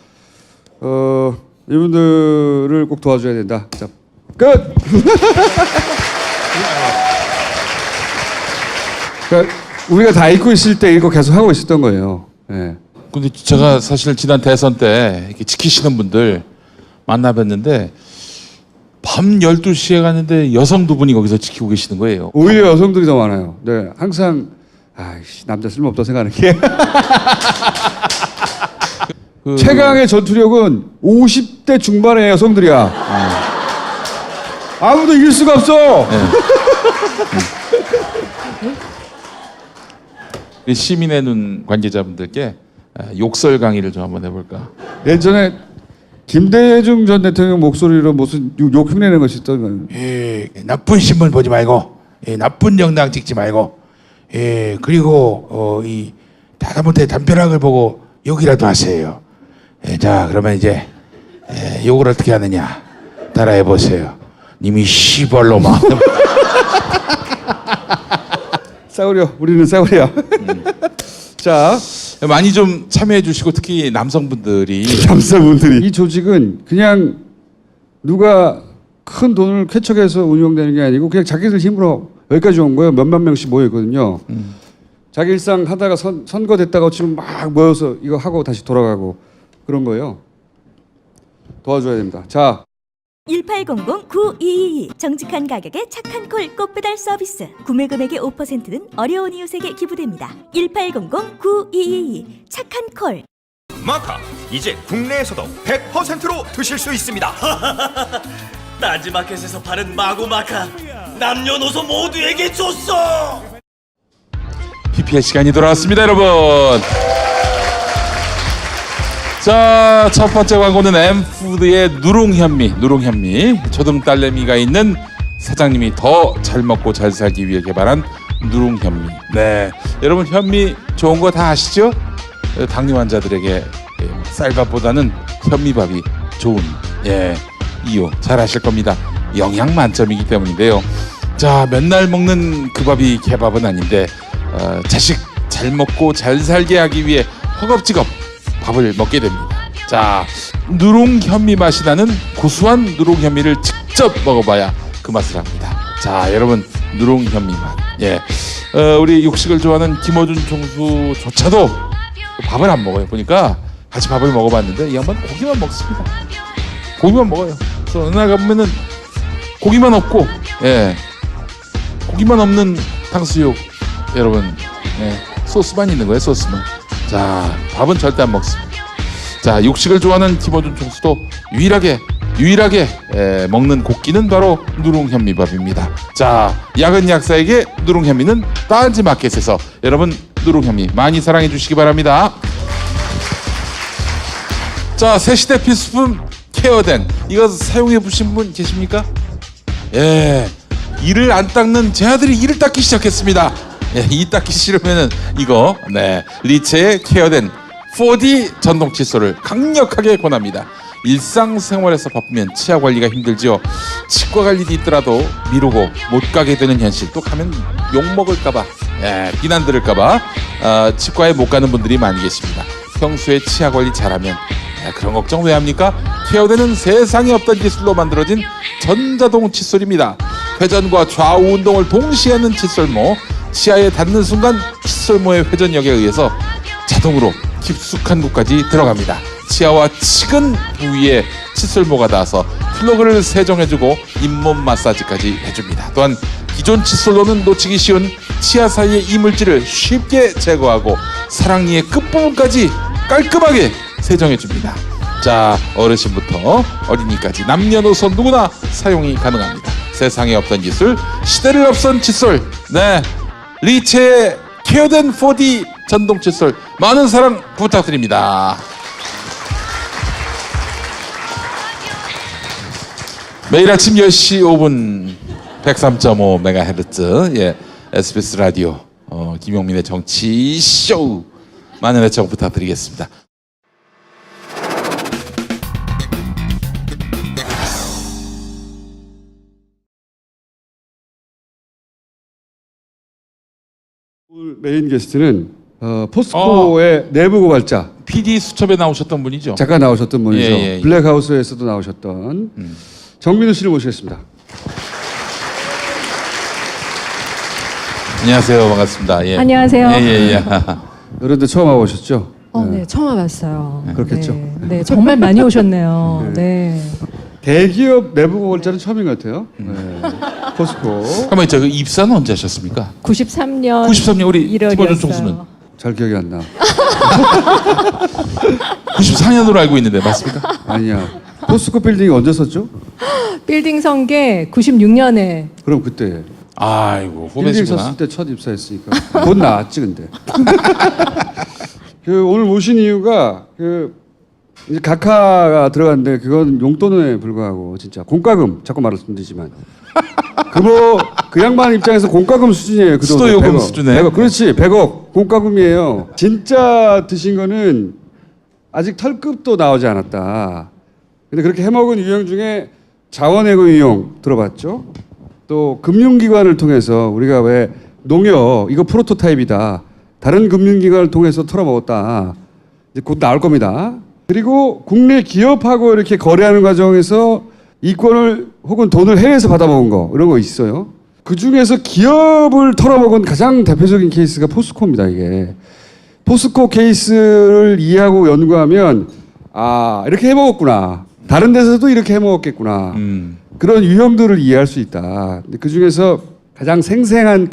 Speaker 5: 이분들을 꼭 도와줘야 된다. 자, 끝. 그러니까 우리가 다 잊고 있을 때 이거 계속 하고 있었던 거예요. 예.
Speaker 6: 근데 제가 사실 지난 대선 때 이렇게 지키시는 분들 만나뵀는데 밤 12시에 갔는데 여성 두 분이 거기서 지키고 계시는 거예요.
Speaker 5: 오히려 여성들이 더 많아요. 네, 항상 남자 쓸모없다 생각하는 게 최강의 전투력은 50대 중반의 여성들이야. 아무도 이길 수가 없어.
Speaker 6: 시민의 눈 관계자분들께 욕설 강의를 좀 한번 해볼까.
Speaker 5: 예전에 김대중 전 대통령 목소리로 무슨 욕 흉내내는 것이 있던
Speaker 10: 나쁜 신문 보지 말고, 나쁜 정당 찍지 말고, 그리고 이 다다못해 담벼락을 보고 욕이라도 하세요. 자, 그러면 이제 욕을 어떻게 하느냐 따라해 보세요. 님이 시벌로마.
Speaker 5: 싸우려. 우리는 싸우려. 자,
Speaker 6: 많이 좀 참여해 주시고 특히 남성분들이
Speaker 5: 이 조직은 그냥 누가 큰 돈을 쾌척해서 운영되는 게 아니고 그냥 자기들 힘으로 여기까지 온 거예요. 몇만 명씩 모여 있거든요. 자기 일상 하다가 선거 됐다가 지금 막 모여서 이거 하고 다시 돌아가고 그런 거예요. 도와줘야 됩니다. 자,
Speaker 11: 1800-9222 정직한 가격에 착한 콜 꽃배달 서비스. 구매 금액의 5%는 어려운 이웃에게 기부됩니다. 1800-9222 착한 콜.
Speaker 3: 마카 이제 국내에서도 100%로 드실 수 있습니다.
Speaker 1: 딴지마켓에서 파는 마구마카 남녀노소 모두에게 줬어.
Speaker 6: PPL 시간이 돌아왔습니다, 여러분. 자, 첫 번째 광고는 엠푸드의 누룽현미. 초등 딸내미가 있는 사장님이 더 잘 먹고 잘 살기 위해 개발한 누룽현미. 네, 여러분 현미 좋은 거 다 아시죠? 당뇨 환자들에게 쌀밥보다는 현미밥이 좋은 이유 잘 아실 겁니다. 영양 만점이기 때문인데요. 자, 맨날 먹는 그 밥이 개밥은 아닌데 자식 잘 먹고 잘 살게 하기 위해 허겁지겁 밥을 먹게 됩니다. 자, 누룽현미 맛이 나는 고소한 누룽현미를 직접 먹어봐야 그 맛을 합니다. 자, 여러분 누룽현미 맛. 우리 육식을 좋아하는 김어준 총수조차도 밥을 안 먹어요. 보니까 같이 밥을 먹어봤는데 이 양반 고기만 먹습니다. 고기만 먹어요. 그래서 어느 날 가보면은 고기만 없고, 고기만 없는 탕수육, 여러분, 소스만 있는 거예요. 소스만. 자, 밥은 절대 안 먹습니다. 자, 육식을 좋아하는 김어준 총수도 유일하게 먹는 곡기는 바로 누룽현미밥입니다. 자, 야근 약사에게 누룽현미는 딴지마켓에서 여러분 누룽현미 많이 사랑해 주시기 바랍니다. 자, 새시대 필수품 케어된 이거 사용해 보신 분 계십니까? 이를 안 닦는 제 아들이 이를 닦기 시작했습니다. 이 닦기 싫으면은 이거 리체의 케어된 4D 전동 칫솔을 강력하게 권합니다. 일상생활에서 바쁘면 치아 관리가 힘들죠. 치과 갈 일이 있더라도 미루고 못 가게 되는 현실, 또 가면 욕먹을까봐, 비난 들을까봐 치과에 못 가는 분들이 많이 계십니다. 평소에 치아 관리 잘하면 그런 걱정 왜 합니까? 케어되는 세상에 없던 기술로 만들어진 전자동 칫솔입니다. 회전과 좌우 운동을 동시에 하는 칫솔모, 치아에 닿는 순간 칫솔모의 회전력에 의해서 자동으로 깊숙한 곳까지 들어갑니다. 치아와 치근 부위에 칫솔모가 닿아서 플러그를 세정해주고 잇몸 마사지까지 해줍니다. 또한 기존 칫솔로는 놓치기 쉬운 치아 사이의 이물질을 쉽게 제거하고 사랑니의 끝부분까지 깔끔하게 세정해줍니다. 자, 어르신부터 어린이까지 남녀노소 누구나 사용이 가능합니다. 세상에 없던 기술, 시대를 앞선 칫솔. 네, 리체의 케어된 4D 전동 칫솔 많은 사랑 부탁드립니다. 매일 아침 10시 5분 103.5MHz 예, SBS 라디오 김용민의 정치쇼 많은 애청 부탁드리겠습니다.
Speaker 5: 오늘 메인 게스트는 포스코의 내부 고발자
Speaker 6: PD 수첩에 나오셨던 분이죠.
Speaker 5: 잠깐 나오셨던 분이죠.
Speaker 6: 예.
Speaker 5: 블랙하우스에서도 나오셨던 정민우 씨를 모시겠습니다.
Speaker 6: 안녕하세요. 반갑습니다. 예.
Speaker 12: 안녕하세요.
Speaker 6: 예.
Speaker 5: 여러분들 처음 와보셨죠?
Speaker 12: 네, 처음 와봤어요.
Speaker 5: 그렇겠죠.
Speaker 12: 네, 정말 많이 오셨네요. 네.
Speaker 5: 대기업 내부 고발자는 처음인 것 같아요. 네. 포스코.
Speaker 6: 그러면 저 입사는 언제 하셨습니까?
Speaker 12: 93년
Speaker 6: 93년 우리
Speaker 12: 1월이었어요.
Speaker 6: 김원준 총수는
Speaker 5: 잘 기억이 안 나.
Speaker 6: 94년으로 알고 있는데 맞습니까?
Speaker 5: 아니야. 포스코 빌딩이 언제 썼죠?
Speaker 12: 빌딩 선계 96년에
Speaker 5: 그럼 그때.
Speaker 6: 아이고
Speaker 5: 빌딩
Speaker 6: 후배시구나.
Speaker 5: 섰을 때 첫 입사했으니까. 곧 나왔지 근데. 오늘 모신 이유가 이제 각하가 들어갔는데 그건 용돈에 불과하고 진짜 공과금 자꾸 말씀드리지만 그 양반 입장에서 공과금 수준이에요. 그
Speaker 6: 수도요금
Speaker 5: 100억.
Speaker 6: 수준에.
Speaker 5: 100억. 그렇지 100억 공과금이에요. 진짜 드신 거는 아직 털급도 나오지 않았다. 근데 그렇게 해먹은 유형 중에 자원외고 유형 들어봤죠? 또 금융기관을 통해서 우리가 왜 농협 이거 프로토타입이다. 다른 금융기관을 통해서 털어먹었다. 이제 곧 나올 겁니다. 그리고 국내 기업하고 이렇게 거래하는 과정에서 이권을 혹은 돈을 해외에서 받아먹은 거 이런 거 있어요. 그 중에서 기업을 털어먹은 가장 대표적인 케이스가 포스코입니다. 이게 포스코 케이스를 이해하고 연구하면 아 이렇게 해먹었구나. 다른 데서도 이렇게 해먹었겠구나. 그런 유형들을 이해할 수 있다. 근데 그 중에서 가장 생생한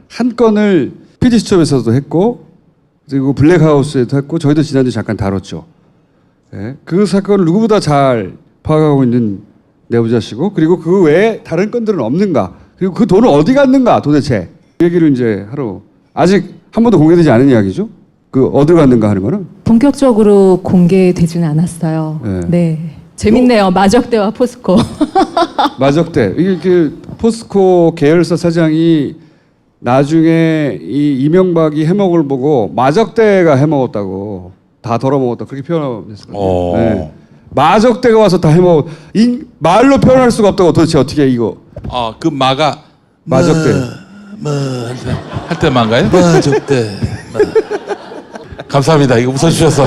Speaker 5: 한 건을 PD수첩에서도 했고 그리고 블랙하우스에도 했고 저희도 지난주에 잠깐 다뤘죠. 네. 그 사건을 누구보다 잘 파악하고 있는 내부자시고 그리고 그 외에 다른 건들은 없는가 그리고 그 돈은 어디 갔는가 도대체 그 얘기를 이제 하러 아직 한 번도 공개되지 않은 이야기죠. 그 어디 갔는가 하는 거는
Speaker 12: 본격적으로 공개되지는 않았어요. 네. 재밌네요. 마적대와 포스코.
Speaker 5: 마적대 이게 그 포스코 계열사 사장이 나중에 이 이명박이 해먹을 보고 마적대가 해먹었다고 다 덜어먹었다 그렇게 표현했었거든요. 네. 마적대가 와서 다 해먹었. 말로 표현할 수가 없다고 도대체 어떻게 이거?
Speaker 6: 그 마가
Speaker 5: 마적대.
Speaker 6: 할 때 마인가요? 마적대. 감사합니다. 이거 웃어주셔서.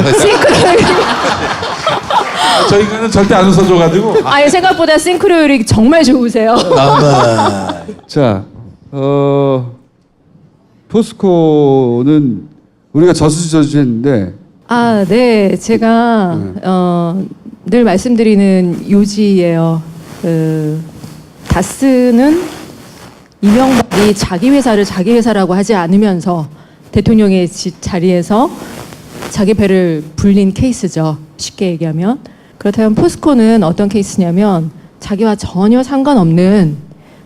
Speaker 6: 저희는 절대 안 웃어줘가지고.
Speaker 12: 아니 생각보다 싱크로율이 정말 좋으세요.
Speaker 5: 자, 포스코는 우리가 저수지 했는데.
Speaker 12: 아, 네. 제가 늘 말씀드리는 요지예요. 다스는 이명박이 자기 회사를 자기 회사라고 하지 않으면서 대통령의 자리에서 자기 배를 불린 케이스죠. 쉽게 얘기하면. 그렇다면 포스코는 어떤 케이스냐면 자기와 전혀 상관없는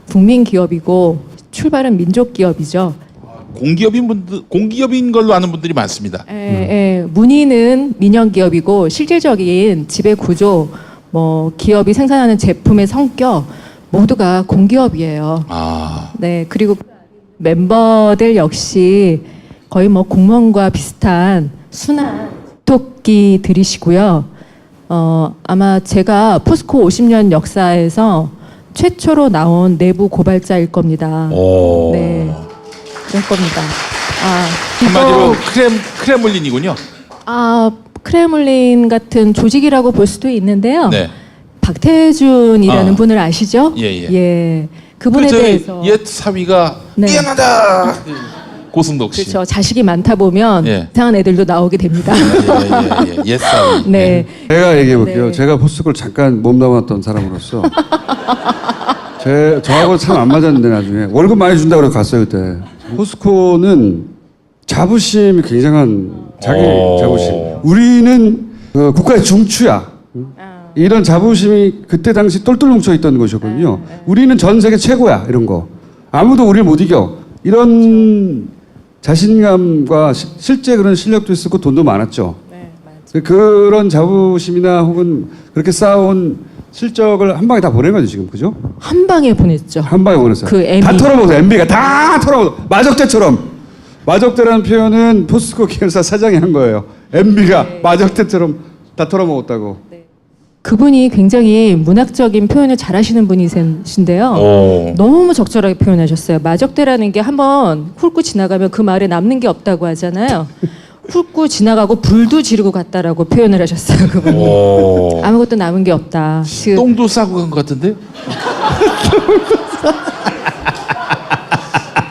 Speaker 12: 국민 기업이고 출발은 민족 기업이죠.
Speaker 6: 공기업인 걸로 아는 분들이 많습니다.
Speaker 12: 문의는 민영 기업이고 실질적인 지배 구조, 기업이 생산하는 제품의 성격 모두가 공기업이에요. 네, 그리고 멤버들 역시 거의 공무원과 비슷한 순한 토끼들이시고요. 아마 제가 포스코 50년 역사에서 최초로 나온 내부 고발자일 겁니다. 네. 그럴 겁니다.
Speaker 6: 한마디로 크레물린이군요.
Speaker 12: 크레물린 같은 조직이라고 볼 수도 있는데요.
Speaker 6: 네.
Speaker 12: 박태준이라는 분을 아시죠?
Speaker 6: 예.
Speaker 12: 그분에 대해서
Speaker 6: 옛 사위가 미안하다. 고승덕 씨.
Speaker 12: 그렇죠. 자식이 많다 보면 이상한 애들도 나오게 됩니다.
Speaker 6: 옛 사위.
Speaker 12: 네.
Speaker 5: 제가 얘기해 볼게요. 제가 포스코를 잠깐 몸담았던 사람으로서 저하고 참 안 맞았는데 나중에 월급 많이 준다고 그래서 갔어요 그때. 포스코는 자부심이 굉장한 자기 자부심. 우리는 국가의 중추야. 이런 자부심이 그때 당시 똘똘 뭉쳐 있던 것이었거든요. 우리는 전 세계 최고야 이런 거. 아무도 우리를 못 이겨. 이런 자신감과 실제 그런 실력도 있었고 돈도 많았죠. 그런 자부심이나 혹은 그렇게 쌓아온 실적을 한 방에 다 보낸 거죠 지금, 그죠?
Speaker 12: 한 방에 보냈죠.
Speaker 5: 한 방에 보냈어요.
Speaker 12: 그 MB.
Speaker 5: 다 털어먹었어요. MB가 다 털어먹었어. 마적대처럼. 마적대라는 표현은 포스코 계열사 사장이 한 거예요. MB가 마적대처럼 다 털어먹었다고.
Speaker 12: 그분이 굉장히 문학적인 표현을 잘하시는 분이신데요. 너무 적절하게 표현하셨어요. 마적대라는 게 한번 훑고 지나가면 그 말에 남는 게 없다고 하잖아요. 훑고 지나가고 불도 지르고 갔다라고 표현을 하셨어요. 그분이. 아무것도 남은 게 없다.
Speaker 6: 똥도 싸고 간 것 같은데?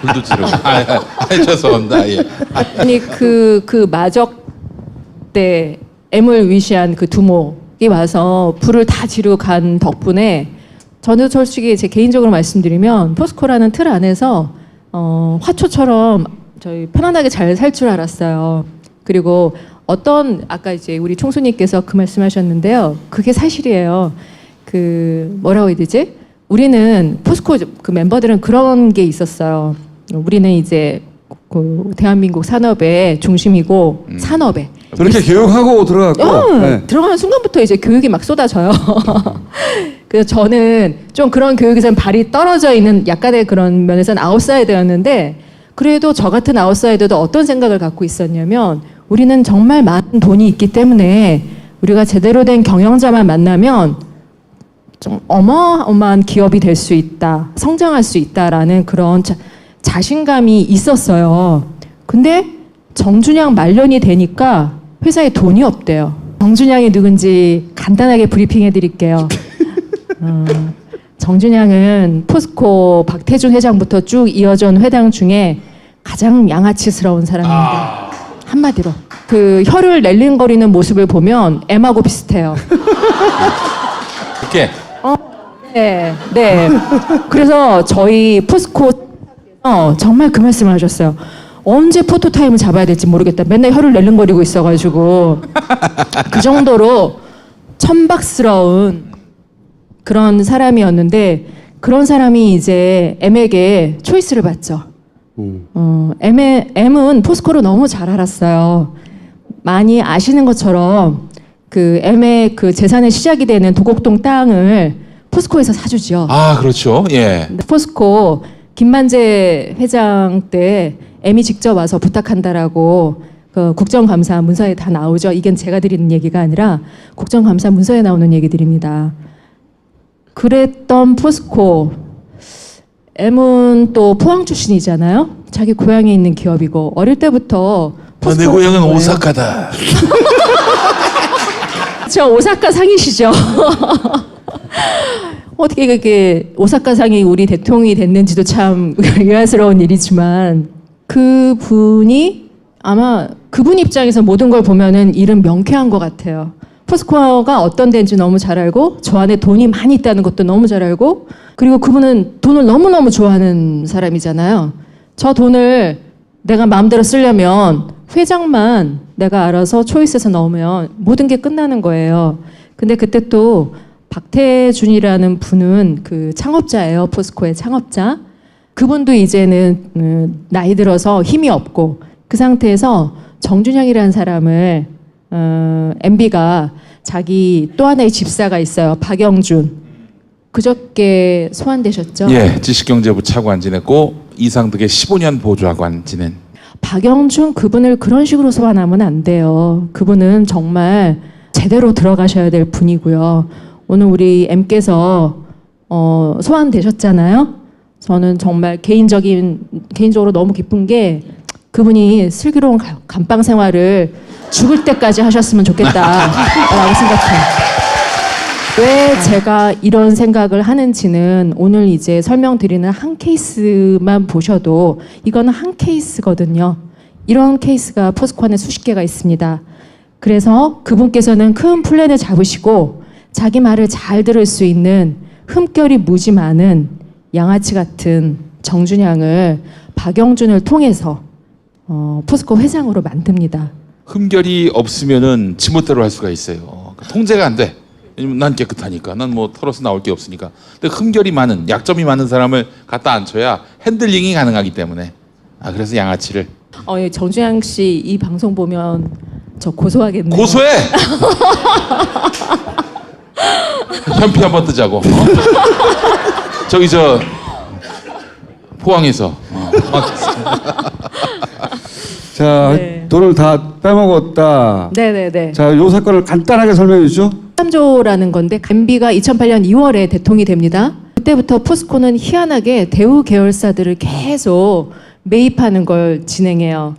Speaker 6: 불도 지르고. 죄송합니다. 예.
Speaker 12: 아니 그 마적대 M을 위시한 그 두목이 와서 불을 다 지르고 간 덕분에 저는 솔직히 제 개인적으로 말씀드리면 포스코라는 틀 안에서 화초처럼 저희 편안하게 잘 살 줄 알았어요. 그리고 어떤 아까 이제 우리 총수님께서 그 말씀하셨는데요. 그게 사실이에요. 그 뭐라고 해야 되지? 우리는 포스코 그 멤버들은 그런 게 있었어요. 우리는 이제 그 대한민국 산업의 중심이고 산업에
Speaker 5: 그렇게 교육하고 들어갔고 네.
Speaker 12: 들어가는 순간부터 이제 교육이 막 쏟아져요. 그래서 저는 좀 그런 교육에서는 발이 떨어져 있는 약간의 그런 면에서는 아웃사이더였는데 그래도 저 같은 아웃사이더도 어떤 생각을 갖고 있었냐면 우리는 정말 많은 돈이 있기 때문에 우리가 제대로 된 경영자만 만나면 좀 어마어마한 기업이 될 수 있다, 성장할 수 있다라는 그런 자신감이 있었어요. 근데 정준양 말년이 되니까 회사에 돈이 없대요. 정준양이 누군지 간단하게 브리핑해 드릴게요. 정준양은 포스코 박태준 회장부터 쭉 이어진 회장 중에 가장 양아치스러운 사람입니다. 한마디로. 그 혀를 낼링거리는 모습을 보면 M하고 비슷해요.
Speaker 6: 이렇게.
Speaker 12: 네, 네. 그래서 저희 포스코 정말 그 말씀을 하셨어요. 언제 포토타임을 잡아야 될지 모르겠다. 맨날 혀를 낼름거리고 있어가지고 그 정도로 천박스러운 그런 사람이었는데 그런 사람이 이제 M에게 초이스를 받죠. M은 포스코를 너무 잘 알았어요. 많이 아시는 것처럼 그 M의 그 재산의 시작이 되는 도곡동 땅을 포스코에서 사주죠.
Speaker 6: 아, 그렇죠. 예.
Speaker 12: 포스코 김만재 회장 때 M이 직접 와서 부탁한다라고 그 국정감사 문서에 다 나오죠. 이건 제가 드리는 얘기가 아니라 국정감사 문서에 나오는 얘기들입니다. 그랬던 포스코 M은 또 포항 출신이잖아요. 자기 고향에 있는 기업이고 어릴 때부터
Speaker 10: 내 고향은 오사카다.
Speaker 12: 저 오사카 상이시죠. 어떻게 그게 오사카 상이 우리 대통령이 됐는지도 참 의아스러운 일이지만 그분이 아마 그분 입장에서 모든 걸 보면은 일은 명쾌한 것 같아요. 포스코가 어떤 데인지 너무 잘 알고 저 안에 돈이 많이 있다는 것도 너무 잘 알고 그리고 그분은 돈을 너무너무 좋아하는 사람이잖아요. 저 돈을 내가 마음대로 쓰려면 회장만 내가 알아서 초이스해서 넣으면 모든 게 끝나는 거예요. 근데 그때 또 박태준이라는 분은 그 창업자예요. 포스코의 창업자. 그분도 이제는 나이 들어서 힘이 없고 그 상태에서 정준영이라는 사람을 MB가 자기 또 하나의 집사가 있어요. 박영준. 그저께 소환되셨죠?
Speaker 6: 예, 지식경제부 차관 지냈고 이상득의 15년 보좌관 지낸.
Speaker 12: 박영준 그분을 그런 식으로 소환하면 안 돼요. 그분은 정말 제대로 들어가셔야 될 분이고요. 오늘 우리 M께서 소환되셨잖아요. 저는 정말 개인적으로 너무 기쁜 게 그분이 슬기로운 감방 생활을 죽을 때까지 하셨으면 좋겠다라고 생각해요. 왜 제가 이런 생각을 하는지는 오늘 이제 설명드리는 한 케이스만 보셔도 이거는 한 케이스거든요. 이런 케이스가 포스코 안에 수십 개가 있습니다. 그래서 그분께서는 큰 플랜을 잡으시고 자기 말을 잘 들을 수 있는 흠결이 무지 많은 양아치 같은 정준양을 박영준을 통해서 포스코 회장으로 만듭니다.
Speaker 6: 흠결이 없으면은 지멋대로 할 수가 있어요. 통제가 안 돼. 왜냐면 난 깨끗하니까. 난 뭐 털어서 나올 게 없으니까. 근데 흠결이 많은, 약점이 많은 사람을 갖다 앉혀야 핸들링이 가능하기 때문에. 아, 그래서 양아치를.
Speaker 12: 예, 정주영 씨 이 방송 보면 저 고소하겠네요.
Speaker 6: 고소해! 현피 한번 뜨자고. 어? 저기 포항에서.
Speaker 5: 자,
Speaker 12: 네.
Speaker 5: 돈을 다 빼먹었다.
Speaker 12: 네네네.
Speaker 5: 자, 요 사건을 간단하게 설명해 주죠.
Speaker 12: 3조라는 건데 MB가 2008년 2월에 대통이 됩니다. 그때부터 포스코는 희한하게 대우 계열사들을 계속 매입하는 걸 진행해요.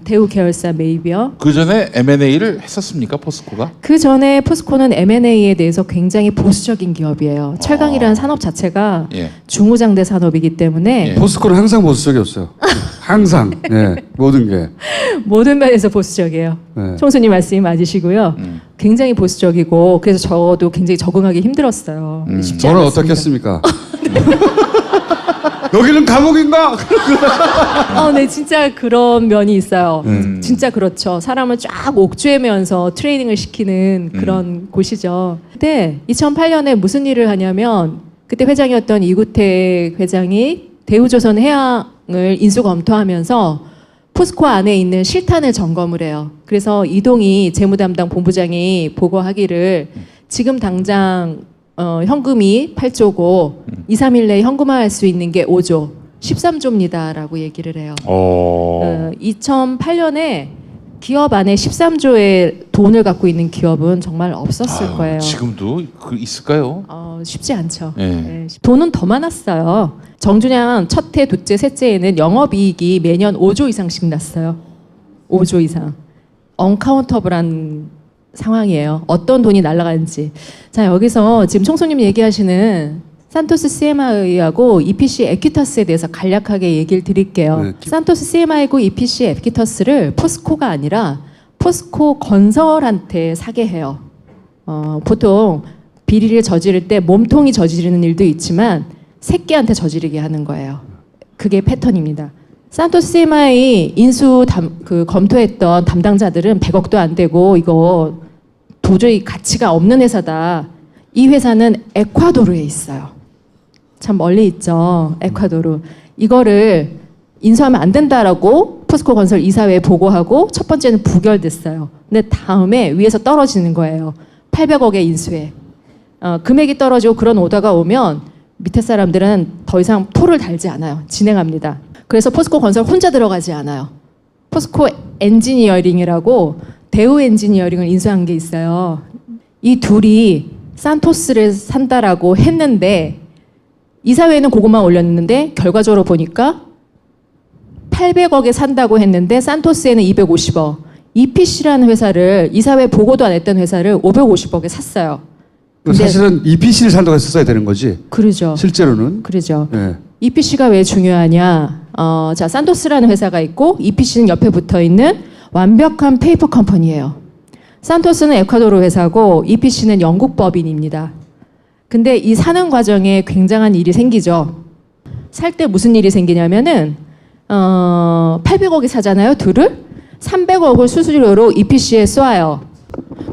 Speaker 12: 대우 계열사 매입이요.
Speaker 6: 그 전에 M&A를 했었습니까, 포스코가?
Speaker 12: 그 전에 포스코는 M&A에 대해서 굉장히 보수적인 기업이에요. 철강이라는 산업 자체가
Speaker 6: 예.
Speaker 12: 중후장대 산업이기 때문에
Speaker 5: 포스코는 항상 보수적이었어요. 항상. 예, 모든 게.
Speaker 12: 모든 면에서 보수적이에요.
Speaker 5: 네.
Speaker 12: 총수님 말씀이 맞으시고요. 굉장히 보수적이고 그래서 저도 굉장히 적응하기 힘들었어요. 쉽지
Speaker 5: 저는
Speaker 12: 않았습니다.
Speaker 5: 어떻겠습니까? 여기는 감옥인가?
Speaker 12: 네, 진짜 그런 면이 있어요.
Speaker 5: 네.
Speaker 12: 진짜 그렇죠. 사람을 쫙 옥죄면서 트레이닝을 시키는 그런 곳이죠. 근데 2008년에 무슨 일을 하냐면 그때 회장이었던 이구택 회장이 대우조선 해양을 인수 검토하면서 포스코 안에 있는 실탄을 점검을 해요. 그래서 이동희 재무담당 본부장이 보고하기를 지금 당장 현금이 8조고 2, 3일 내에 현금화할 수 있는 게 5조, 13조입니다라고 얘기를 해요. 2008년에 기업 안에 13조의 돈을 갖고 있는 기업은 정말 없었을 거예요.
Speaker 6: 지금도 있을까요?
Speaker 12: 쉽지 않죠.
Speaker 6: 네.
Speaker 12: 네, 돈은 더 많았어요. 정준영 첫해, 둘째, 셋째에는 영업이익이 매년 5조 이상씩 났어요. 5조 이상. 언카운터블한 상황이에요. 어떤 돈이 날아가는지. 자, 여기서 지금 총수님 얘기하시는 산토스 CMI하고 EPC 에퀴터스에 대해서 간략하게 얘기를 드릴게요.
Speaker 5: 네.
Speaker 12: 산토스 CMI하고 EPC 에퀴터스를 포스코가 아니라 포스코 건설한테 사게 해요. 보통 비리를 저지를 때 몸통이 저지르는 일도 있지만 새끼한테 저지르게 하는 거예요. 그게 패턴입니다. 산토스 CMI 인수 검토했던 담당자들은 100억도 안 되고 이거 도저히 가치가 없는 회사다. 이 회사는 에콰도르에 있어요. 참 멀리 있죠. 에콰도르. 이거를 인수하면 안 된다라고 포스코 건설 이사회에 보고하고 첫 번째는 부결됐어요. 근데 다음에 위에서 떨어지는 거예요. 800억의 인수회. 금액이 떨어지고 그런 오더가 오면 밑에 사람들은 더 이상 토를 달지 않아요. 진행합니다. 그래서 포스코 건설 혼자 들어가지 않아요. 포스코 엔지니어링이라고 대우 엔지니어링을 인수한 게 있어요. 이 둘이 산토스를 산다라고 했는데 이사회에는 그것만 올렸는데 결과적으로 보니까 800억에 산다고 했는데 산토스에는 250억. EPC라는 회사를 이사회 보고도 안 했던 회사를 550억에 샀어요.
Speaker 5: 사실은 EPC를 산다고 했었어야 되는 거지.
Speaker 12: 그러죠.
Speaker 5: 실제로는.
Speaker 12: 그러죠.
Speaker 5: 네.
Speaker 12: EPC가 왜 중요하냐? 자, 산토스라는 회사가 있고 EPC는 옆에 붙어 있는 완벽한 페이퍼 컴퍼니예요. 산토스는 에콰도르 회사고 EPC는 영국 법인입니다. 근데 이 사는 과정에 굉장한 일이 생기죠. 살 때 무슨 일이 생기냐면은 800억에 사잖아요, 둘을. 300억을 수수료로 EPC에 쏘아요.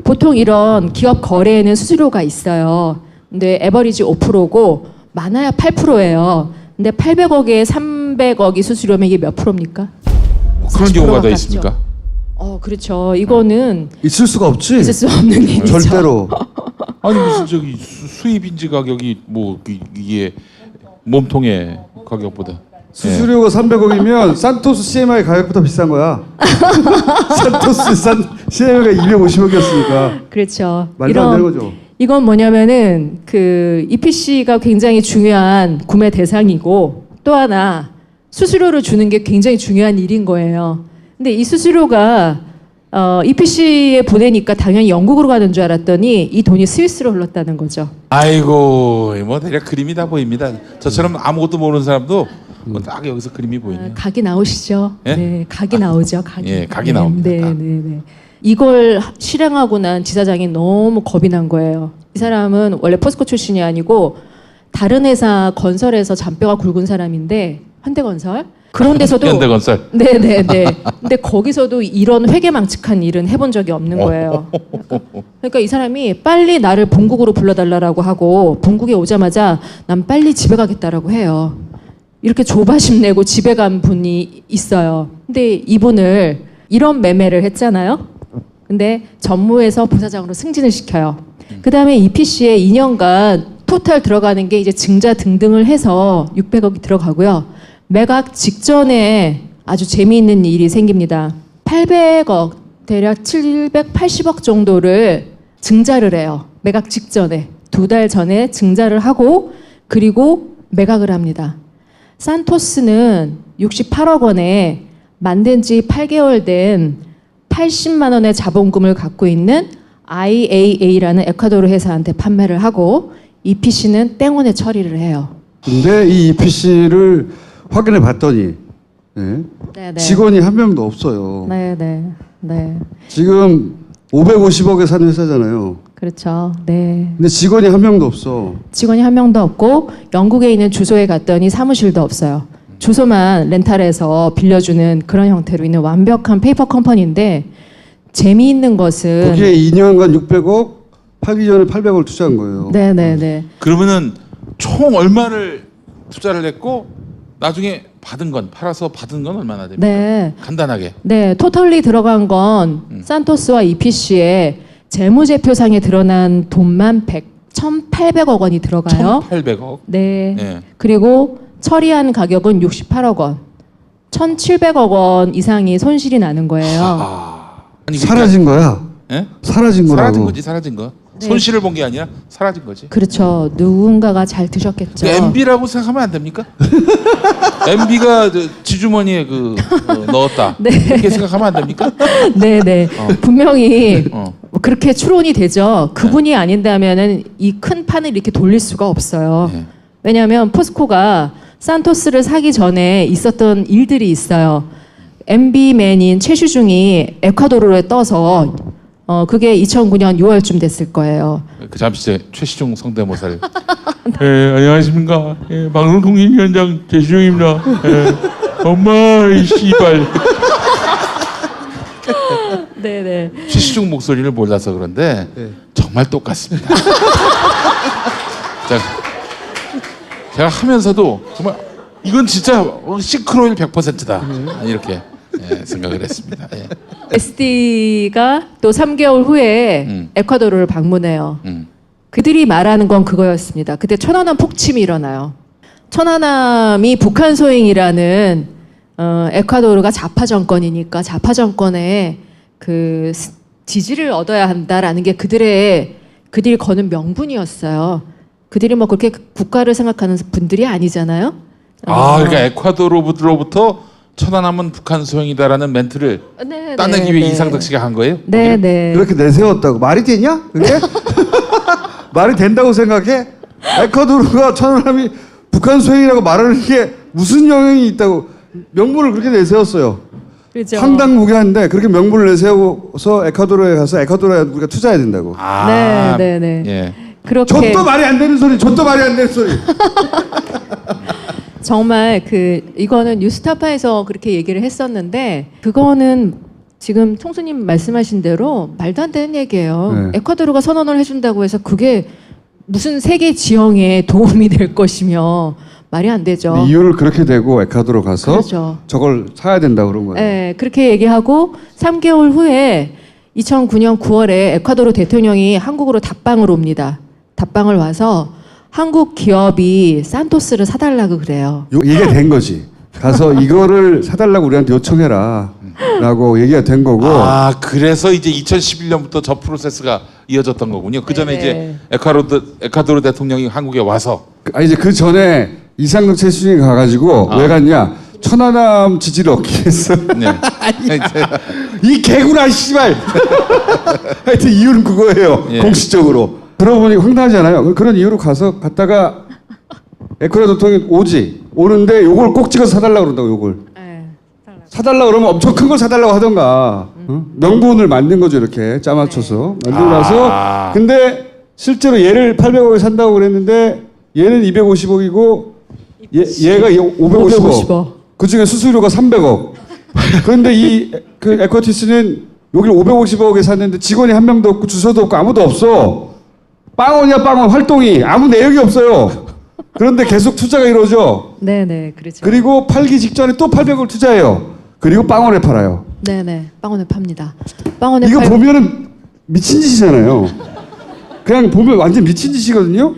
Speaker 12: 보통 이런 기업 거래에는 수수료가 있어요. 근데 에버리지 5%고 많아야 8%예요. 근데 800억에 300억이 수수료면 이게 몇 프로입니까?
Speaker 6: 그런 경우가 더
Speaker 12: 가깝죠.
Speaker 6: 있습니까?
Speaker 12: 그렇죠. 이거는
Speaker 5: 있을 수가 없지.
Speaker 12: 있을 수 없는 일이죠.
Speaker 5: 절대로.
Speaker 6: 아니 무슨 저기 수입 인지 가격이 뭐 이게 몸통의 가격보다
Speaker 5: 수수료가 300억이면 산토스 CMI 가격보다 비싼 거야. 산토스 CMI가 250억이었으니까.
Speaker 12: 그렇죠.
Speaker 5: 말도 안 되는 거죠.
Speaker 12: 이건 뭐냐면은 그 EPC가 굉장히 중요한 구매 대상이고 또 하나 수수료를 주는 게 굉장히 중요한 일인 거예요. 근데 이 수수료가 EPC에 보내니까 당연히 영국으로 가는 줄 알았더니 이 돈이 스위스로 흘렀다는 거죠.
Speaker 6: 아이고 뭐 대략 그림이 다 보입니다. 저처럼 아무것도 모르는 사람도 딱 여기서 그림이 보이네요.
Speaker 12: 각이 나오시죠?
Speaker 6: 예?
Speaker 12: 네, 각이 나오죠. 각이.
Speaker 6: 예, 각이 나옵니다.
Speaker 12: 네,
Speaker 6: 각.
Speaker 12: 네, 네. 이걸 실행하고 난 지사장이 너무 겁이 난 거예요. 이 사람은 원래 포스코 출신이 아니고 다른 회사 건설에서 잔뼈가 굵은 사람인데 현대건설. 그런 데서도
Speaker 6: 현대건설.
Speaker 12: 네네네. 근데 거기서도 이런 회계망측한 일은 해본 적이 없는 거예요. 그러니까 이 사람이 빨리 나를 본국으로 불러달라고 하고 본국에 오자마자 난 빨리 집에 가겠다라고 해요. 이렇게 조바심 내고 집에 간 분이 있어요. 근데 이분을 이런 매매를 했잖아요. 근데 전무에서 부사장으로 승진을 시켜요. 그 다음에 EPC에 2년간 토탈 들어가는 게 이제 증자 등등을 해서 600억이 들어가고요. 매각 직전에 아주 재미있는 일이 생깁니다. 800억, 대략 780억 정도를 증자를 해요. 매각 직전에. 2달 전에 증자를 하고 그리고 매각을 합니다. 산토스는 68억 원에 만든 지 8개월 된 80만 원의 자본금을 갖고 있는 IAA라는 에콰도르 회사한테 판매를 하고 EPC는 땡원에 처리를 해요.
Speaker 5: 근데 이 EPC를 확인해 봤더니
Speaker 12: 네네.
Speaker 5: 직원이 한 명도 없어요.
Speaker 12: 네네. 네.
Speaker 5: 지금 550억에 산 회사잖아요.
Speaker 12: 그렇죠. 네.
Speaker 5: 근데 직원이 한 명도 없어.
Speaker 12: 직원이 한 명도 없고 영국에 있는 주소에 갔더니 사무실도 없어요. 주소만 렌탈해서 빌려주는 그런 형태로 있는 완벽한 페이퍼 컴퍼니인데 재미있는 것은
Speaker 5: 거기에 2년간 600억, 팔기 전에 800억을 투자한 거예요.
Speaker 12: 네네네.
Speaker 6: 그러면은 총 얼마를 투자를 했고 나중에 받은 건 팔아서 받은 건 얼마나 됩니까?
Speaker 12: 네.
Speaker 6: 간단하게.
Speaker 12: 네, 토털리 들어간 건 산토스와 EPC의 재무제표상에 드러난 돈만 1,800억 원이 들어가요.
Speaker 6: 1,800억.
Speaker 12: 네.
Speaker 6: 네.
Speaker 12: 그리고 처리한 가격은 68억 원. 1,700억 원 이상이 손실이 나는 거예요.
Speaker 6: 아니,
Speaker 5: 사라진 거야.
Speaker 6: 예?
Speaker 5: 사라진 거라고.
Speaker 6: 사라진 거지, 사라진 거.
Speaker 12: 네.
Speaker 6: 손실을 본 게 아니라 사라진 거지.
Speaker 12: 그렇죠. 누군가가 잘 드셨겠죠.
Speaker 6: MB라고 생각하면 안 됩니까? MB가 지주머니에 넣었다.
Speaker 12: 네.
Speaker 6: 그렇게 생각하면 안 됩니까?
Speaker 12: 네네. 분명히
Speaker 6: 어.
Speaker 12: 그렇게 추론이 되죠. 그분이 아닌다면은 이 큰 판을 이렇게 돌릴 수가 없어요.
Speaker 6: 네.
Speaker 12: 왜냐하면 포스코가 산토스를 사기 전에 있었던 일들이 있어요. MB맨인 최슈중이 에콰도르에 떠서 그게 2009년 6월쯤 됐을 거예요.
Speaker 6: 그 잠시 최시중 성대모사를. 예, 안녕하십니까. 예, 방송통신위원장 최시중입니다. 예, 엄마 이 씨발.
Speaker 12: 네네.
Speaker 6: 최시중 목소리를 몰라서 그런데 정말 똑같습니다. 제가 하면서도 정말 이건 진짜 싱크로율 100%다 이렇게 생각을 했습니다. 예.
Speaker 12: SD가 또 3개월 후에 에콰도르를 방문해요. 그들이 말하는 건 그거였습니다. 그때 천안함 폭침이 일어나요. 천안함이 북한 소행이라는 에콰도르가 좌파 정권이니까 좌파 정권에 그 지지를 얻어야 한다라는 게 그들이 거는 명분이었어요. 그들이 뭐 그렇게 국가를 생각하는 분들이 아니잖아요.
Speaker 6: 그러니까 에콰도르로부터 천안함은 북한 소행이다라는 멘트를 따내기 위해 이상덕 씨가 한 거예요?
Speaker 12: 네네.
Speaker 5: 그렇게 내세웠다고. 말이 되냐? 그게? 말이 된다고 생각해? 에콰도르가 천안함이 북한 소행이라고 말하는 게 무슨 영향이 있다고 명분을 그렇게 내세웠어요.
Speaker 12: 그렇죠.
Speaker 5: 황당무계한데 그렇게 명분을 내세워서 에콰도르에 가서 에콰도르에 우리가 투자해야 된다고.
Speaker 12: 네네네.
Speaker 6: 예.
Speaker 12: 그렇게
Speaker 5: 좆도 말이 안 되는 소리, 좆도 말이 안 되는 소리.
Speaker 12: 정말 이거는 뉴스타파에서 그렇게 얘기를 했었는데 그거는 지금 총수님 말씀하신 대로 말도 안 되는 얘기예요.
Speaker 5: 네.
Speaker 12: 에콰도르가 선언을 해준다고 해서 그게 무슨 세계 지형에 도움이 될 것이며 말이 안 되죠.
Speaker 5: 이유를 그렇게 대고 에콰도르 가서
Speaker 12: 그렇죠.
Speaker 5: 저걸 사야 된다 그런 거예요.
Speaker 12: 네, 그렇게 얘기하고 3개월 후에 2009년 9월에 에콰도르 대통령이 한국으로 답방을 옵니다. 답방을 와서 한국 기업이 산토스를 사달라고 그래요.
Speaker 5: 이게 된 거지. 가서 이거를 사달라고 우리한테 요청해라 라고 얘기가 된 거고.
Speaker 6: 그래서 이제 2011년부터 저 프로세스가 이어졌던 거군요. 그 전에
Speaker 12: 네네.
Speaker 6: 이제 에콰도르 대통령이 한국에 와서
Speaker 5: 이제 그 전에 이상덕 최수중이 가가지고 왜 갔냐? 천안함 지지를 얻기 위해서.
Speaker 6: 네.
Speaker 5: 이 개구나 씨발. 하여튼 이유는 그거예요.
Speaker 6: 예.
Speaker 5: 공식적으로. 그러고 보니 황당하지 않아요? 그런 이유로 갔다가 에콰도르 대통령이 오는데 요걸 꼭 찍어서 사달라고 그런다고 요걸.
Speaker 12: 네,
Speaker 5: 사달라고 그러면 엄청 큰 걸 사달라고 하던가. 명분을 만든 거죠 이렇게 짜맞춰서. 만들고 나서 근데 실제로 얘를 800억에 산다고 그랬는데 얘는 250억이고 얘가 550억. 그 중에 수수료가 300억. 그런데 그 에쿼티스는 여기를 550억에 샀는데 직원이 한 명도 없고 주소도 없고 아무도 없어. 빵원이야 빵원. 활동이 아무 내역이 없어요. 그런데 계속 투자가 이루어져.
Speaker 12: 네네, 그렇죠.
Speaker 5: 그리고 팔기 직전에 또 800억을 투자해요. 그리고 빵원에 팔아요.
Speaker 12: 네네, 빵원에 팝니다. 빵원에
Speaker 5: 이거 보면은 미친 짓이잖아요. 그냥 보면 완전 미친 짓이거든요.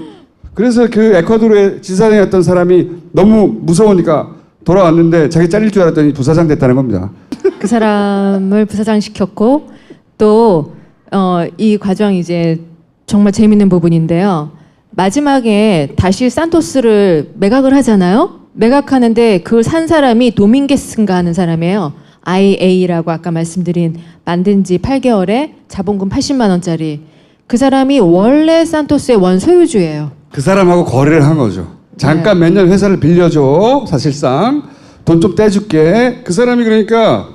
Speaker 5: 그래서 그 에콰도르의 지사장이었던 사람이 너무 무서우니까 돌아왔는데 자기 잘릴 줄 알았더니 부사장 됐다는 겁니다.
Speaker 12: 그 사람을 부사장 시켰고 또 이 과정 이제 정말 재밌는 부분인데요. 마지막에 다시 산토스를 매각을 하잖아요. 매각하는데 그걸 산 사람이 도밍게스인가 하는 사람이에요. IA라고 아까 말씀드린 만든 지 8개월에 자본금 80만 원짜리. 그 사람이 원래 산토스의 원소유주예요.
Speaker 5: 그 사람하고 거래를 한 거죠. 잠깐 몇 년 회사를 빌려줘. 사실상 돈 좀 떼줄게. 그 사람이 그러니까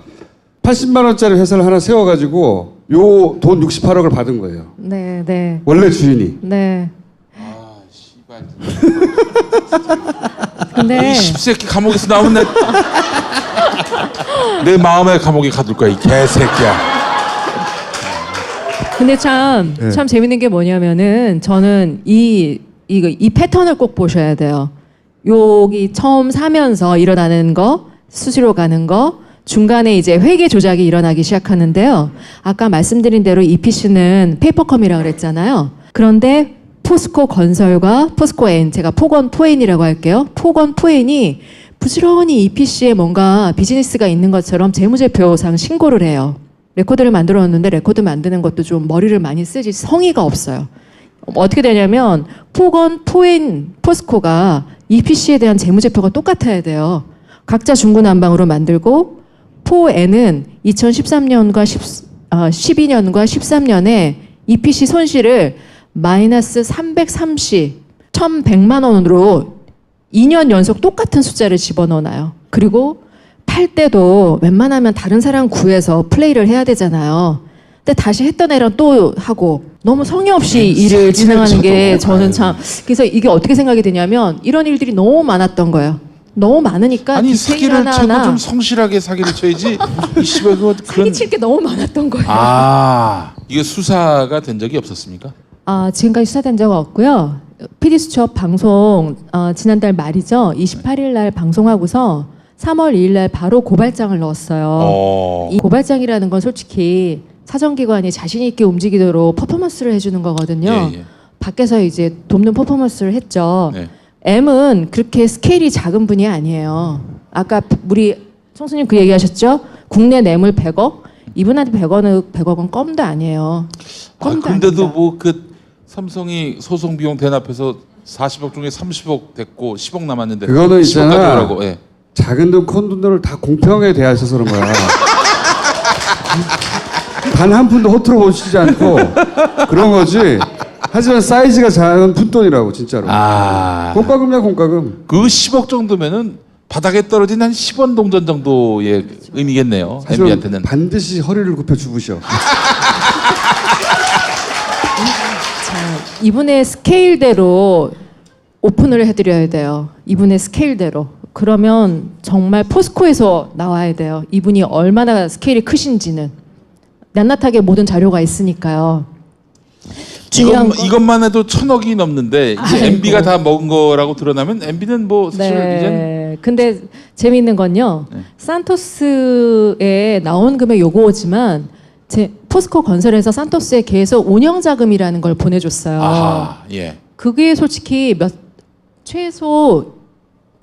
Speaker 5: 80만 원짜리 회사를 하나 세워가지고 요 돈 68억을 받은 거예요.
Speaker 12: 네, 네.
Speaker 5: 원래 주인이.
Speaker 12: 네.
Speaker 6: 아, 씨발.
Speaker 12: 근데
Speaker 6: 이 십새끼 감옥에서 나오면 내 마음의 감옥에 가둘 거야 이 개새끼야.
Speaker 12: 근데 참 재밌는 게 뭐냐면은 저는 이 패턴을 꼭 보셔야 돼요. 여기 처음 사면서 일어나는 거, 수수료 가는 거, 중간에 이제 회계 조작이 일어나기 시작하는데요. 아까 말씀드린 대로 EPC는 페이퍼컴이라고 그랬잖아요. 그런데 포스코 건설과 포스코 N, 제가 포건 포엔이라고 할게요. 포건 포엔이 부지런히 EPC에 뭔가 비즈니스가 있는 것처럼 재무제표상 신고를 해요. 레코드를 만들었는데 레코드 만드는 것도 좀 머리를 많이 쓰지 성의가 없어요. 어떻게 되냐면 포건, 포엔, 포스코가 EPC에 대한 재무제표가 똑같아야 돼요. 각자 중구난방으로 만들고 포엔은 2013년과 12년과 13년에 EPC 손실을 마이너스 1,100만 원으로 2년 연속 똑같은 숫자를 집어넣어놔요. 그리고 팔 때도 웬만하면 다른 사람 구해서 플레이를 해야 되잖아요. 근데 다시 했던 애랑 또 하고 너무 성의 없이 일을 진행하는 게 저는 참 그래서 이게 어떻게 생각이 드냐면 이런 일들이 너무 많았던 거예요. 너무 많으니까
Speaker 6: 아니 사기를 쳐도 좀 성실하게 사기를 쳐야지. 이 씨발 그런
Speaker 12: 사기 칠 게 너무 많았던 거예요.
Speaker 6: 아 이게 수사가 된 적이 없었습니까?
Speaker 12: 지금까지 수사된 적 없고요. PD수첩 방송 지난달 말이죠. 28일 날 방송하고서 3월 2일 날 바로 고발장을 넣었어요. 이 고발장이라는 건 솔직히 사정기관이 자신 있게 움직이도록 퍼포먼스를 해주는 거거든요. 밖에서 이제 돕는 퍼포먼스를 했죠. M은 그렇게 스케일이 작은 분이 아니에요. 아까 우리 총수님 그 얘기하셨죠? 국내 뇌물 100억? 이분한테 100억은 껌도 아니에요. 껌도
Speaker 6: 근데도
Speaker 12: 아닙니다.
Speaker 6: 뭐 그 삼성이 소송 비용 대납해서 40억 중에 30억 됐고 10억 남았는데
Speaker 5: 그거는
Speaker 6: 10억까지
Speaker 5: 있잖아.
Speaker 6: 오라고. 예.
Speaker 5: 작은 돈, 큰 돈들을 다 공평하게 대하셔서 그런 거야. 단 한 푼도 허투루 보시지 않고 그런 거지. 하지만 사이즈가 작은 푼돈이라고 진짜로. 공과금이야 공과금.
Speaker 6: 그 10억 정도면은 바닥에 떨어진 한 10원 동전 정도의 의미겠네요.
Speaker 5: 하지만
Speaker 6: MB한테는.
Speaker 5: 반드시 허리를 굽혀 주무셔.
Speaker 12: 이분의 스케일대로 오픈을 해드려야 돼요. 이분의 스케일대로. 그러면 정말 포스코에서 나와야 돼요. 이분이 얼마나 스케일이 크신지는. 낱낱하게 모든 자료가 있으니까요.
Speaker 6: 이것만 해도 1,000억이 넘는데 이제 MB가 다 먹은 거라고 드러나면 MB는 뭐 사실 이제
Speaker 12: 근데 재미있는 건요. 산토스에 나온 금액 요거지만 포스코 건설에서 산토스에 계속 운영 자금이라는 걸 보내줬어요.
Speaker 6: 아하, 예.
Speaker 12: 그게 솔직히 최소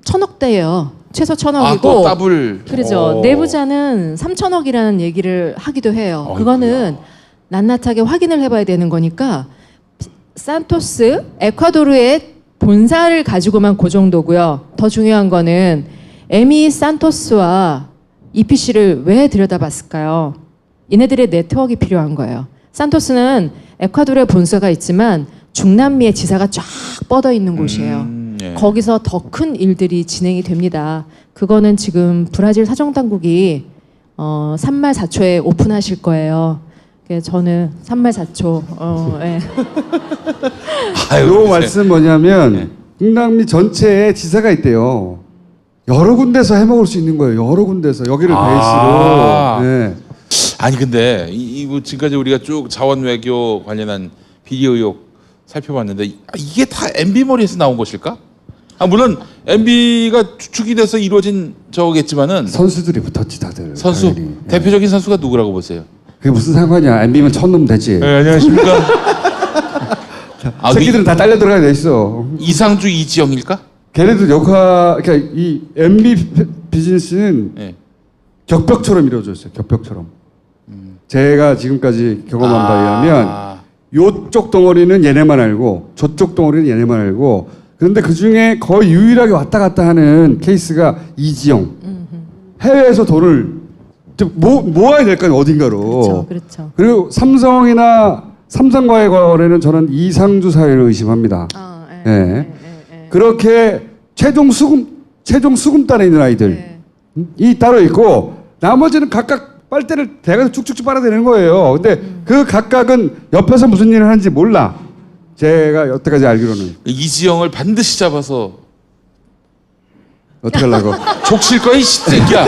Speaker 12: 1,000억대예요. 최소 1,000억이고.
Speaker 6: 또 더블.
Speaker 12: 그렇죠. 내부자는 3,000억이라는 얘기를 하기도 해요. 그거는 낱낱하게 확인을 해봐야 되는 거니까 산토스 에콰도르의 본사를 가지고만 그 정도고요. 더 중요한 거는 에미 산토스와 EPC를 왜 들여다봤을까요? 얘네들의 네트워크가 필요한 거예요. 산토스는 에콰도르에 본사가 있지만 중남미에 지사가 쫙 뻗어 있는 곳이에요. 거기서 더 큰 일들이 진행이 됩니다. 그거는 지금 브라질 사정당국이 3말 4초에 오픈하실 거예요. 저는 3말 4초. 예.
Speaker 5: 요 말씀 뭐냐면 중남미 전체에 지사가 있대요. 여러 군데서 해먹을 수 있는 거예요. 여러 군데서 여기를
Speaker 6: 아.
Speaker 5: 베이스로. 네.
Speaker 6: 아니 근데 뭐 지금까지 우리가 쭉 자원 외교 관련한 비리 의혹 살펴봤는데 이게 다 MB 머리에서 나온 것일까? 물론 MB가 주축이 돼서 이루어진 저겠지만은
Speaker 5: 선수들이 붙었지 다들.
Speaker 6: 선수
Speaker 5: 당연히.
Speaker 6: 대표적인 선수가 누구라고 보세요?
Speaker 5: 그게 무슨 상관이야? MB면 천놈 되지.
Speaker 6: 네, 안녕하십니까?
Speaker 5: 새끼들은 다 딸려 들어가야 돼 있어.
Speaker 6: 이상주 이지영일까?
Speaker 5: 걔네들 그러니까 이 MB 비즈니스는
Speaker 6: 네.
Speaker 5: 격벽처럼 이루어졌어요. 격벽처럼. 제가 지금까지 경험한 바에 의하면 요쪽 덩어리는 얘네만 알고 저쪽 덩어리는 얘네만 알고 그런데 그중에 거의 유일하게 왔다 갔다 하는 케이스가 이지영. 해외에서 돈을 모아야 될 거 아니에요. 어딘가로.
Speaker 12: 그렇죠. 그렇죠.
Speaker 5: 그리고 삼성과의 거래는 저는 이상주 사회를 의심합니다. 예. 그렇게 최종 수금단에 있는 아이들 이 따로 있고 나머지는 각각 빨대를 대가서 쭉쭉쭉 빨아대는 거예요. 근데 그 각각은 옆에서 무슨 일을 하는지 몰라. 제가 여태까지 알기로는.
Speaker 6: 이지영을 반드시 잡아서
Speaker 5: 어떻게 하려고?
Speaker 6: 족칠 거야 이 새끼야.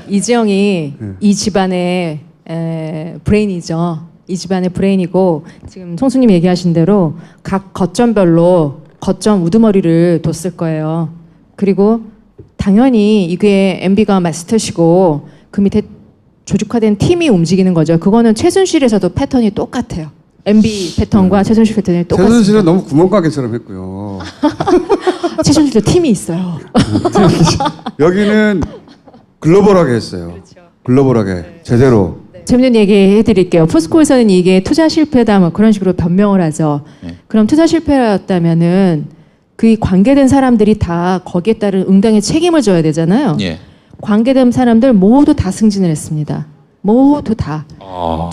Speaker 12: 이지영이 이 집안의 브레인이죠. 이 집안의 브레인이고 지금 총수님 얘기하신 대로 각 거점별로 거점 우두머리를 뒀을 거예요. 그리고 당연히 이게 MB가 마스터시고 그 밑에 조직화된 팀이 움직이는 거죠. 그거는 최순실에서도 패턴이 똑같아요. MB 패턴과 최순실 패턴이 똑같아요.
Speaker 5: 최순실은 너무 구멍가게처럼 했고요.
Speaker 12: 최순실도 팀이 있어요.
Speaker 5: 여기는 글로벌하게 했어요. 글로벌하게 제대로.
Speaker 12: 재밌는 얘기 해드릴게요. 포스코에서는 이게 투자 실패다 뭐 그런 식으로 변명을 하죠. 그럼 투자 실패였다면은 그 관계된 사람들이 다 거기에 따른 응당의 책임을 져야 되잖아요.
Speaker 6: 예.
Speaker 12: 관계된 사람들 모두 다 승진을 했습니다. 모두 다.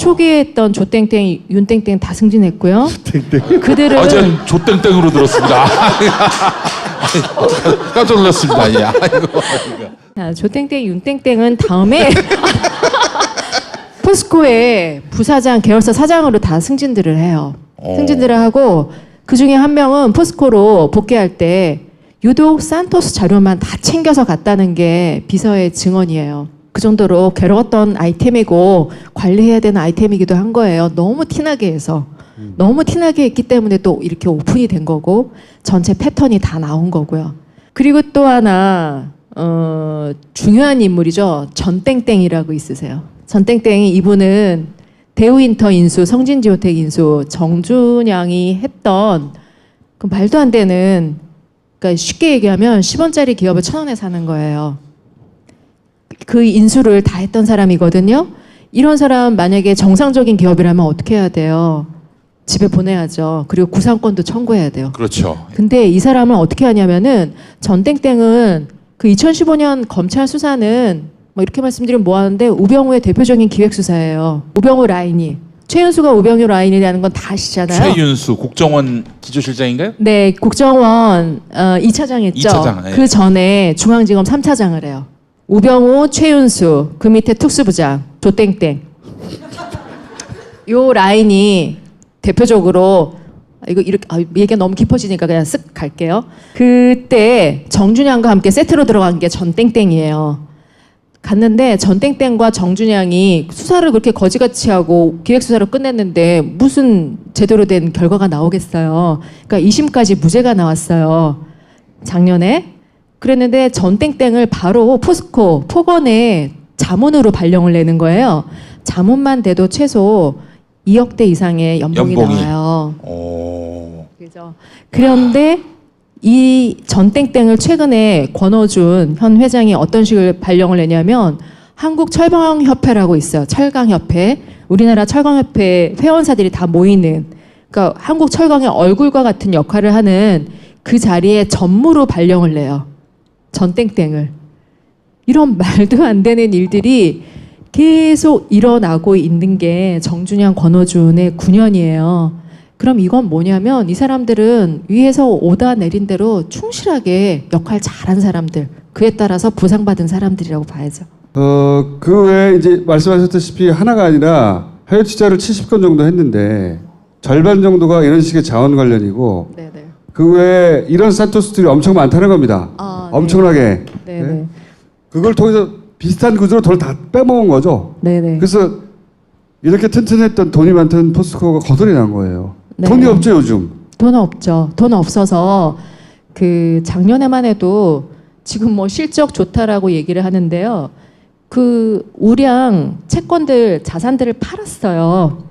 Speaker 12: 초기에 했던 조땡땡, 윤땡땡 다 승진했고요. 그들은
Speaker 6: 저는 조땡땡으로 들었습니다. 깜짝 놀랐습니다. 예.
Speaker 12: 자, 조땡땡, 윤땡땡은 다음에 포스코의 부사장, 계열사 사장으로 다 승진들을 해요. 승진들을 하고 그 중에 한 명은 포스코로 복귀할 때 유독 산토스 자료만 다 챙겨서 갔다는 게 비서의 증언이에요. 그 정도로 괴로웠던 아이템이고 관리해야 되는 아이템이기도 한 거예요. 너무 티나게 해서. 너무 티나게 했기 때문에 또 이렇게 오픈이 된 거고 전체 패턴이 다 나온 거고요. 그리고 또 하나 중요한 인물이죠. 전땡땡이라고 있으세요. 전땡땡이 이분은 대우인터 인수, 성진지오텍 인수, 정준양이 했던 그 말도 안 되는, 그러니까 쉽게 얘기하면 10원짜리 기업을 1,000원에 사는 거예요. 그 인수를 다 했던 사람이거든요. 이런 사람 만약에 정상적인 기업이라면 어떻게 해야 돼요? 집에 보내야죠. 그리고 구상권도 청구해야 돼요.
Speaker 6: 그렇죠.
Speaker 12: 근데 이 사람은 어떻게 하냐면은 전땡땡은 그 2015년 검찰 수사는 뭐 이렇게 말씀드리면 뭐하는데 우병우의 대표적인 기획수사예요. 우병우 라인이. 최윤수가 우병우 라인이라는 건 다 아시잖아요.
Speaker 6: 최윤수 국정원 기조실장인가요?
Speaker 12: 네, 국정원 2차장 했죠.
Speaker 6: 2차장, 네.
Speaker 12: 그 전에 중앙지검 3차장을 해요. 우병우, 최윤수, 그 밑에 특수부장 조땡땡. 요 라인이 대표적으로 이거 이렇게 얘기가 너무 깊어지니까 그냥 쓱 갈게요. 그때 정준양과 함께 세트로 들어간 게 전땡땡이에요. 갔는데 전땡땡과 정준양이 수사를 그렇게 거지같이 하고 기획수사로 끝냈는데 무슨 제대로 된 결과가 나오겠어요. 그러니까 2심까지 무죄가 나왔어요. 작년에. 그랬는데 전땡땡을 바로 포스코 폭언에 자문으로 발령을 내는 거예요. 자문만 돼도 최소 2억대 이상의 연봉이 나와요. 그죠. 그런데 이 전땡땡을 최근에 권어준 현 회장이 어떤 식으로 발령을 내냐면 한국철강협회라고 있어요. 철강협회. 우리나라 철강협회 회원사들이 다 모이는, 그러니까 한국철강의 얼굴과 같은 역할을 하는 그 자리에 전무로 발령을 내요. 전땡땡을. 이런 말도 안 되는 일들이 계속 일어나고 있는 게 정준양, 권어준의 9년이에요. 그럼 이건 뭐냐면 이 사람들은 위에서 오다 내린 대로 충실하게 역할 잘한 사람들, 그에 따라서 보상받은 사람들이라고 봐야죠.
Speaker 5: 그 외에 이제 말씀하셨다시피 하나가 아니라 해외 투자를 70건 정도 했는데 절반 정도가 이런 식의 자원 관련이고
Speaker 12: 네네.
Speaker 5: 그 외에 이런 산토스들이 엄청 많다는 겁니다.
Speaker 12: 아,
Speaker 5: 엄청나게.
Speaker 12: 네.
Speaker 5: 네? 그걸 통해서 비슷한 구조로 돈 다 빼먹은 거죠.
Speaker 12: 네네.
Speaker 5: 그래서 이렇게 튼튼했던 돈이 많던 포스코가 거덜이 난 거예요.
Speaker 12: 네.
Speaker 5: 돈이 없죠 요즘.
Speaker 12: 돈 없죠. 돈 없어서 그 작년에만 해도 지금 뭐 실적 좋다라고 얘기를 하는데요. 그 우량 채권들 자산들을 팔았어요.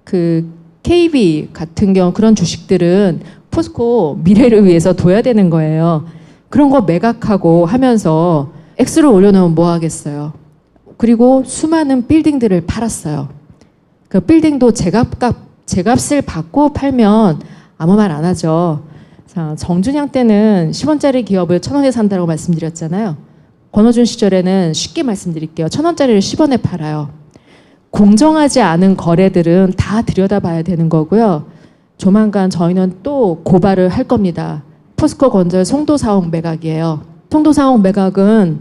Speaker 12: 그 KB 같은 경우 그런 주식들은 포스코 미래를 위해서 둬야 되는 거예요. 그런 거 매각하고 하면서 액수를 올려놓으면 뭐 하겠어요. 그리고 수많은 빌딩들을 팔았어요. 그 빌딩도 제값을 받고 팔면 아무 말 안 하죠. 자, 정준영 때는 10원짜리 기업을 1,000원에 산다고 말씀드렸잖아요. 권오준 시절에는 쉽게 말씀드릴게요. 1,000원짜리를 10원에 팔아요. 공정하지 않은 거래들은 다 들여다봐야 되는 거고요. 조만간 저희는 또 고발을 할 겁니다. 포스코 건설 송도 사옥 매각이에요. 송도 사옥 매각은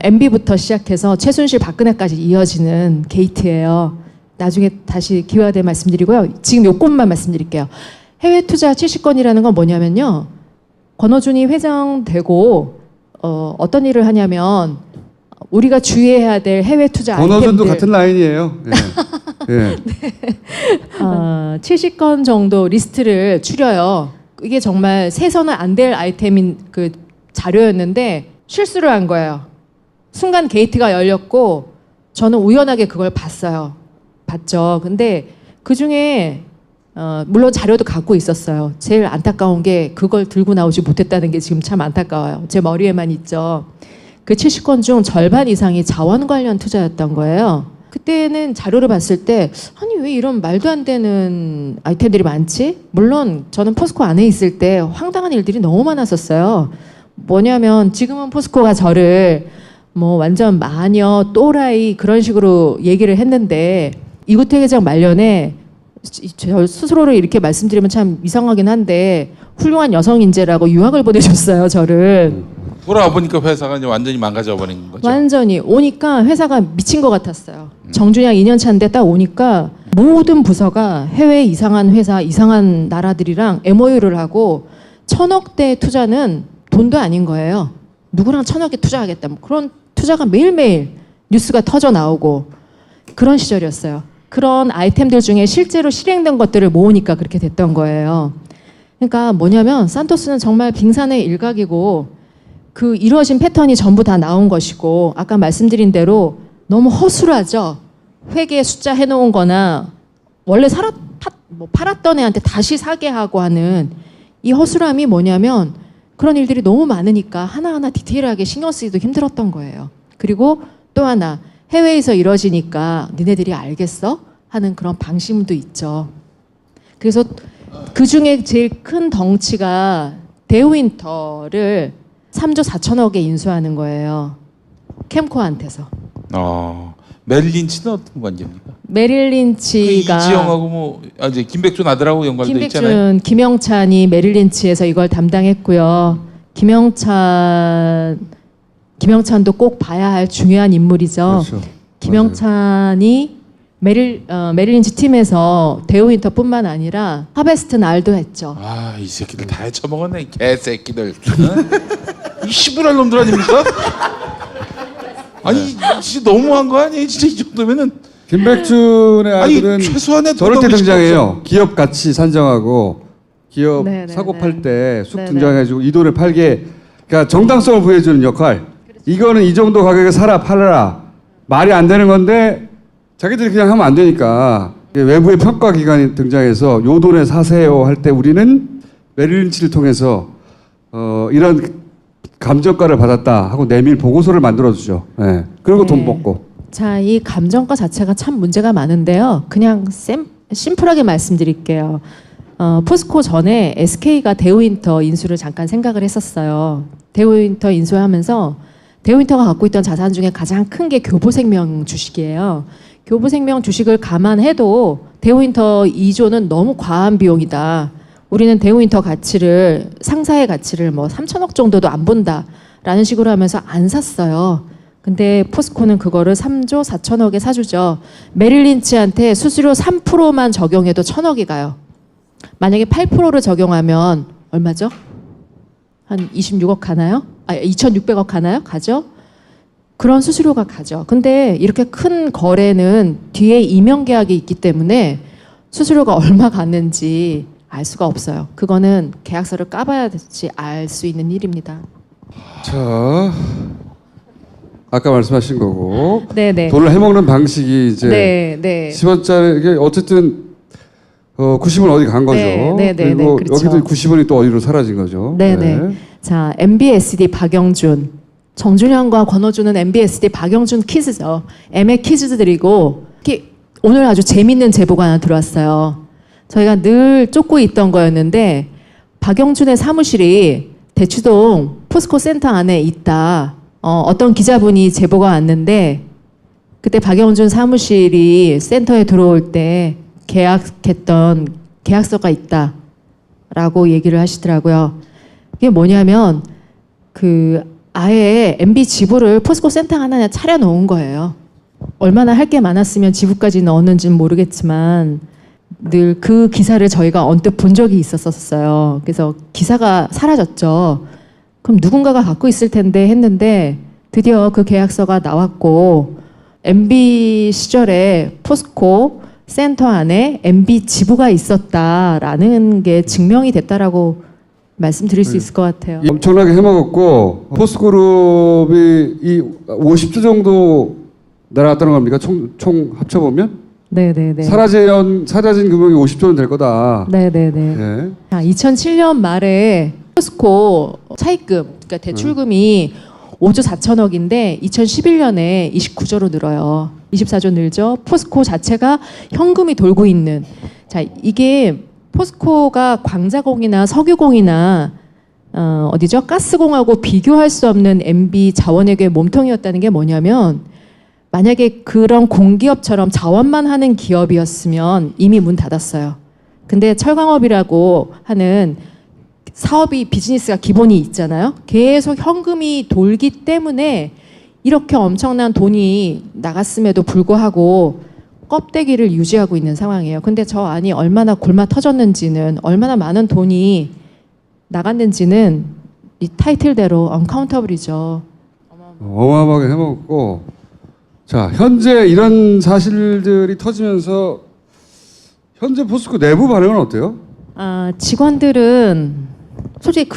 Speaker 12: MB부터 시작해서 최순실 박근혜까지 이어지는 게이트예요. 나중에 다시 기회가 되면 말씀드리고요. 지금 요것만 말씀드릴게요. 해외 투자 70건이라는 건 뭐냐면요. 권오준이 회장되고 어떤 일을 하냐면 우리가 주의해야 될 해외 투자 아이템들.
Speaker 5: 권오준도 같은 라인이에요. 예. 예.
Speaker 12: 네. 70건 정도 리스트를 추려요. 이게 정말 세서는 안 될 아이템인 그 자료였는데 실수를 한 거예요. 순간 게이트가 열렸고 저는 우연하게 그걸 봤죠. 근데 그 중에 물론 자료도 갖고 있었어요. 제일 안타까운 게 그걸 들고 나오지 못했다는 게 지금 참 안타까워요. 제 머리에만 있죠. 그 70건 중 절반 이상이 자원 관련 투자였던 거예요. 그때는 자료를 봤을 때 아니 왜 이런 말도 안 되는 아이템들이 많지? 물론 저는 포스코 안에 있을 때 황당한 일들이 너무 많았었어요. 뭐냐면 지금은 포스코가 저를 뭐 완전 마녀, 또라이 그런 식으로 얘기를 했는데 이구태 회장 말년에 저 스스로를 이렇게 말씀드리면 참 이상하긴 한데 훌륭한 여성 인재라고 유학을 보내줬어요, 저를.
Speaker 6: 돌아와 보니까 회사가 이제 완전히 망가져 버린 거죠.
Speaker 12: 완전히 오니까 회사가 미친 것 같았어요. 정준영 2년 차인데 딱 오니까 모든 부서가 해외 이상한 회사, 이상한 나라들이랑 MOU를 하고 1,000억대 투자는 돈도 아닌 거예요. 누구랑 1,000억에 투자하겠다. 뭐 그런 투자가 매일매일 뉴스가 터져 나오고 그런 시절이었어요. 그런 아이템들 중에 실제로 실행된 것들을 모으니까 그렇게 됐던 거예요. 그러니까 뭐냐면 산토스는 정말 빙산의 일각이고 그 이루어진 패턴이 전부 다 나온 것이고 아까 말씀드린 대로 너무 허술하죠. 회계 숫자 해놓은 거나 원래 팔았던 애한테 다시 사게 하고 하는 이 허술함이 뭐냐면 그런 일들이 너무 많으니까 하나하나 디테일하게 신경 쓰기도 힘들었던 거예요. 그리고 또 하나 해외에서 이루어지니까 니네들이 알겠어? 하는 그런 방심도 있죠. 그래서 그 중에 제일 큰 덩치가 데우윈터를 3조 4천억에 인수하는 거예요. 캠코한테서.
Speaker 6: 메릴 린치는 어떤 관계입니까?
Speaker 12: 메릴 린치가
Speaker 6: 이지영하고 뭐 이제 김백준 아들하고 연관돼 있잖아요.
Speaker 12: 김영찬이 메릴 린치에서 이걸 담당했고요. 김영찬도 꼭 봐야 할 중요한 인물이죠.
Speaker 5: 그렇죠.
Speaker 12: 김영찬이 메릴 린치 팀에서 데우윈터뿐만 아니라 하베스트 날도 했죠.
Speaker 6: 이 새끼들 다 해쳐먹었네, 이 개새끼들. 이 시부랄 놈들 아닙니까? 아니 진짜 너무한 거 아니에요? 진짜 이 정도면은.
Speaker 5: 김백준의 아들은
Speaker 6: 최소한의
Speaker 5: 저럴 때 등장해요. 기업 가치 산정하고 기업
Speaker 12: 네네네.
Speaker 5: 사고 팔 때 쑥
Speaker 12: 네네.
Speaker 5: 등장해가지고 이 돈을 팔게, 그러니까 정당성을 부여해주는 역할. 이거는 이 정도 가격에 사라 팔아라 말이 안 되는 건데 자기들이 그냥 하면 안 되니까 외부의 평가 기관이 등장해서 요 돈에 사세요 할 때 우리는 메릴 린치를 통해서 이런 감정가를 받았다 하고 내밀 보고서를 만들어주죠. 네. 그리고 돈 먹고.
Speaker 12: 자, 이 감정가 자체가 참 문제가 많은데요. 그냥 심플하게 말씀드릴게요. 포스코 전에 SK가 데우윈터 인수를 잠깐 생각을 했었어요. 데우윈터 인수하면서 데우윈터가 갖고 있던 자산 중에 가장 큰 게 교보생명 주식이에요. 교보생명 주식을 감안해도 데우윈터 2조는 너무 과한 비용이다. 우리는 데우윈터 가치를, 상사의 가치를 뭐 3천억 정도도 안 본다라는 식으로 하면서 안 샀어요. 근데 포스코는 그거를 3조 4천억에 사주죠. 메릴 린치한테 수수료 3%만 적용해도 1,000억이 가요. 만약에 8%를 적용하면 얼마죠? 한 26억 가나요? 2,600억 가나요? 가죠? 그런 수수료가 가죠. 근데 이렇게 큰 거래는 뒤에 이명 계약이 있기 때문에 수수료가 얼마 갔는지 알 수가 없어요. 그거는 계약서를 까봐야지 알 수 있는 일입니다.
Speaker 5: 자, 아까 말씀하신 거고
Speaker 12: 네네.
Speaker 5: 돈을 해먹는 방식이 이제
Speaker 12: 네.
Speaker 5: 10원짜리 이게 어쨌든 90원 어디 간 거죠.
Speaker 12: 네,
Speaker 5: 그리고
Speaker 12: 그렇죠.
Speaker 5: 여기도 90원이 또 어디로 사라진 거죠.
Speaker 12: 네네. 자, MBSD 박영준. 정준현과 권호준은 MBSD 박영준 키즈죠. 애매 키즈들이고 오늘 아주 재밌는 제보가 하나 들어왔어요. 저희가 늘 쫓고 있던 거였는데 박영준의 사무실이 대치동 포스코 센터 안에 있다. 어떤 기자분이 제보가 왔는데 그때 박영준 사무실이 센터에 들어올 때 계약했던 계약서가 있다라고 얘기를 하시더라고요. 이게 뭐냐면 아예 MB 지부를 포스코 센터 하나 차려놓은 거예요. 얼마나 할 게 많았으면 지부까지 넣었는지는 모르겠지만 늘 그 기사를 저희가 언뜻 본 적이 있었어요. 그래서 기사가 사라졌죠. 그럼 누군가가 갖고 있을 텐데 했는데 드디어 그 계약서가 나왔고 MB 시절에 포스코 센터 안에 MB 지부가 있었다라는 게 증명이 됐다라고 말씀드릴 수 있을 것 같아요.
Speaker 5: 엄청나게 해먹었고 포스코그룹이 이 50조 정도 날아갔다는 겁니까? 총 합쳐보면?
Speaker 12: 네네네.
Speaker 5: 사라진 금액이 50조는 될 거다.
Speaker 12: 네네네.
Speaker 5: 네.
Speaker 12: 2007년 말에 포스코 차입금, 그러니까 대출금이 5조 4천억인데 2011년에 29조로 늘어요. 24조 늘죠. 포스코 자체가 현금이 돌고 있는. 자, 이게 포스코가 광자공이나 석유공이나 어디죠? 가스공하고 비교할 수 없는 MB 자원외교의 몸통이었다는 게 뭐냐면 만약에 그런 공기업처럼 자원만 하는 기업이었으면 이미 문 닫았어요. 근데 철강업이라고 하는 사업이 비즈니스가 기본이 있잖아요. 계속 현금이 돌기 때문에 이렇게 엄청난 돈이 나갔음에도 불구하고 껍데기를 유지하고 있는 상황이에요. 근데 저 안이 얼마나 굶어 터졌는지는 얼마나 많은 돈이 나갔는지는 이 타이틀대로 언카운터블이죠.
Speaker 5: 어마어마하게 해먹었고 자 현재 이런 사실들이 터지면서 현재 포스코 내부 반응은 어때요?
Speaker 12: 직원들은 솔직히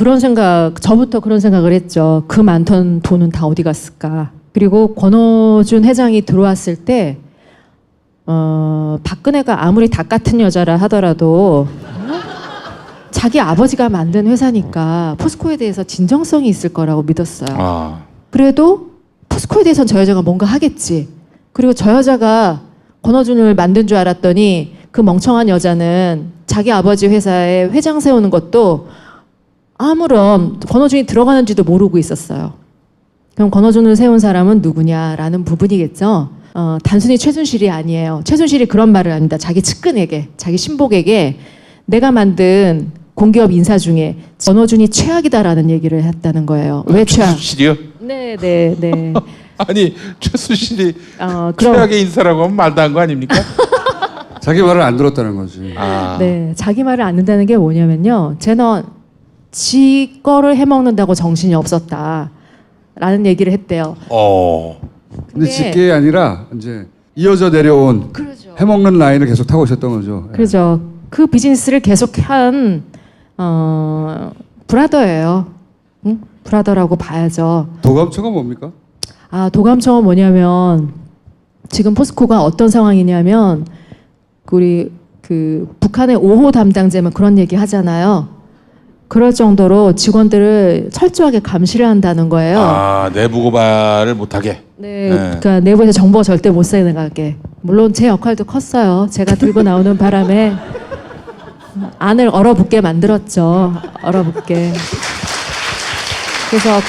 Speaker 12: 저부터 그런 생각을 했죠. 그 많던 돈은 다 어디 갔을까. 그리고 권호준 회장이 들어왔을 때 박근혜가 아무리 닭 같은 여자라 하더라도 자기 아버지가 만든 회사니까 포스코에 대해서 진정성이 있을 거라고 믿었어요. 그래도 포스코에 대해서는 저 여자가 뭔가 하겠지. 그리고 저 여자가 권호준을 만든 줄 알았더니 그 멍청한 여자는 자기 아버지 회사에 회장 세우는 것도 아무런 권호준이 들어가는지도 모르고 있었어요. 그럼 권호준을 세운 사람은 누구냐라는 부분이겠죠. 단순히 최순실이 아니에요. 최순실이 그런 말을 합니다. 자기 측근에게, 자기 신복에게 내가 만든 공기업 인사 중에 권호준이 최악이다라는 얘기를 했다는 거예요. 왜 최악?
Speaker 6: 최순실이요?
Speaker 12: 네.
Speaker 6: 아니 최순실이 최악의 인사라고 하면 말도 안 거 아닙니까?
Speaker 5: 자기 말을 안 들었다는 거지.
Speaker 12: 네, 자기 말을 안 듣는다는 게 뭐냐면요. 쟤는 지 거를 해먹는다고 정신이 없었다라는 얘기를 했대요.
Speaker 5: 근데 직계가 아니라 이제 이어져 내려온
Speaker 12: 그렇죠.
Speaker 5: 해먹는 라인을 계속 타고 있었던 거죠.
Speaker 12: 그렇죠. 그 비즈니스를 계속한 브라더예요. 응? 브라더라고 봐야죠.
Speaker 5: 도감청은 뭡니까?
Speaker 12: 도감청은 뭐냐면 지금 포스코가 어떤 상황이냐면 우리 북한의 5호 담당자면 그런 얘기 하잖아요. 그럴 정도로 직원들을 철저하게 감시를 한다는 거예요.
Speaker 6: 내부 고발을 못하게.
Speaker 12: 네, 그러니까 내부에서 정보가 절대 못 새나가게. 물론 제 역할도 컸어요. 제가 들고 나오는 바람에 안을 얼어붙게 만들었죠. 얼어붙게. 그래서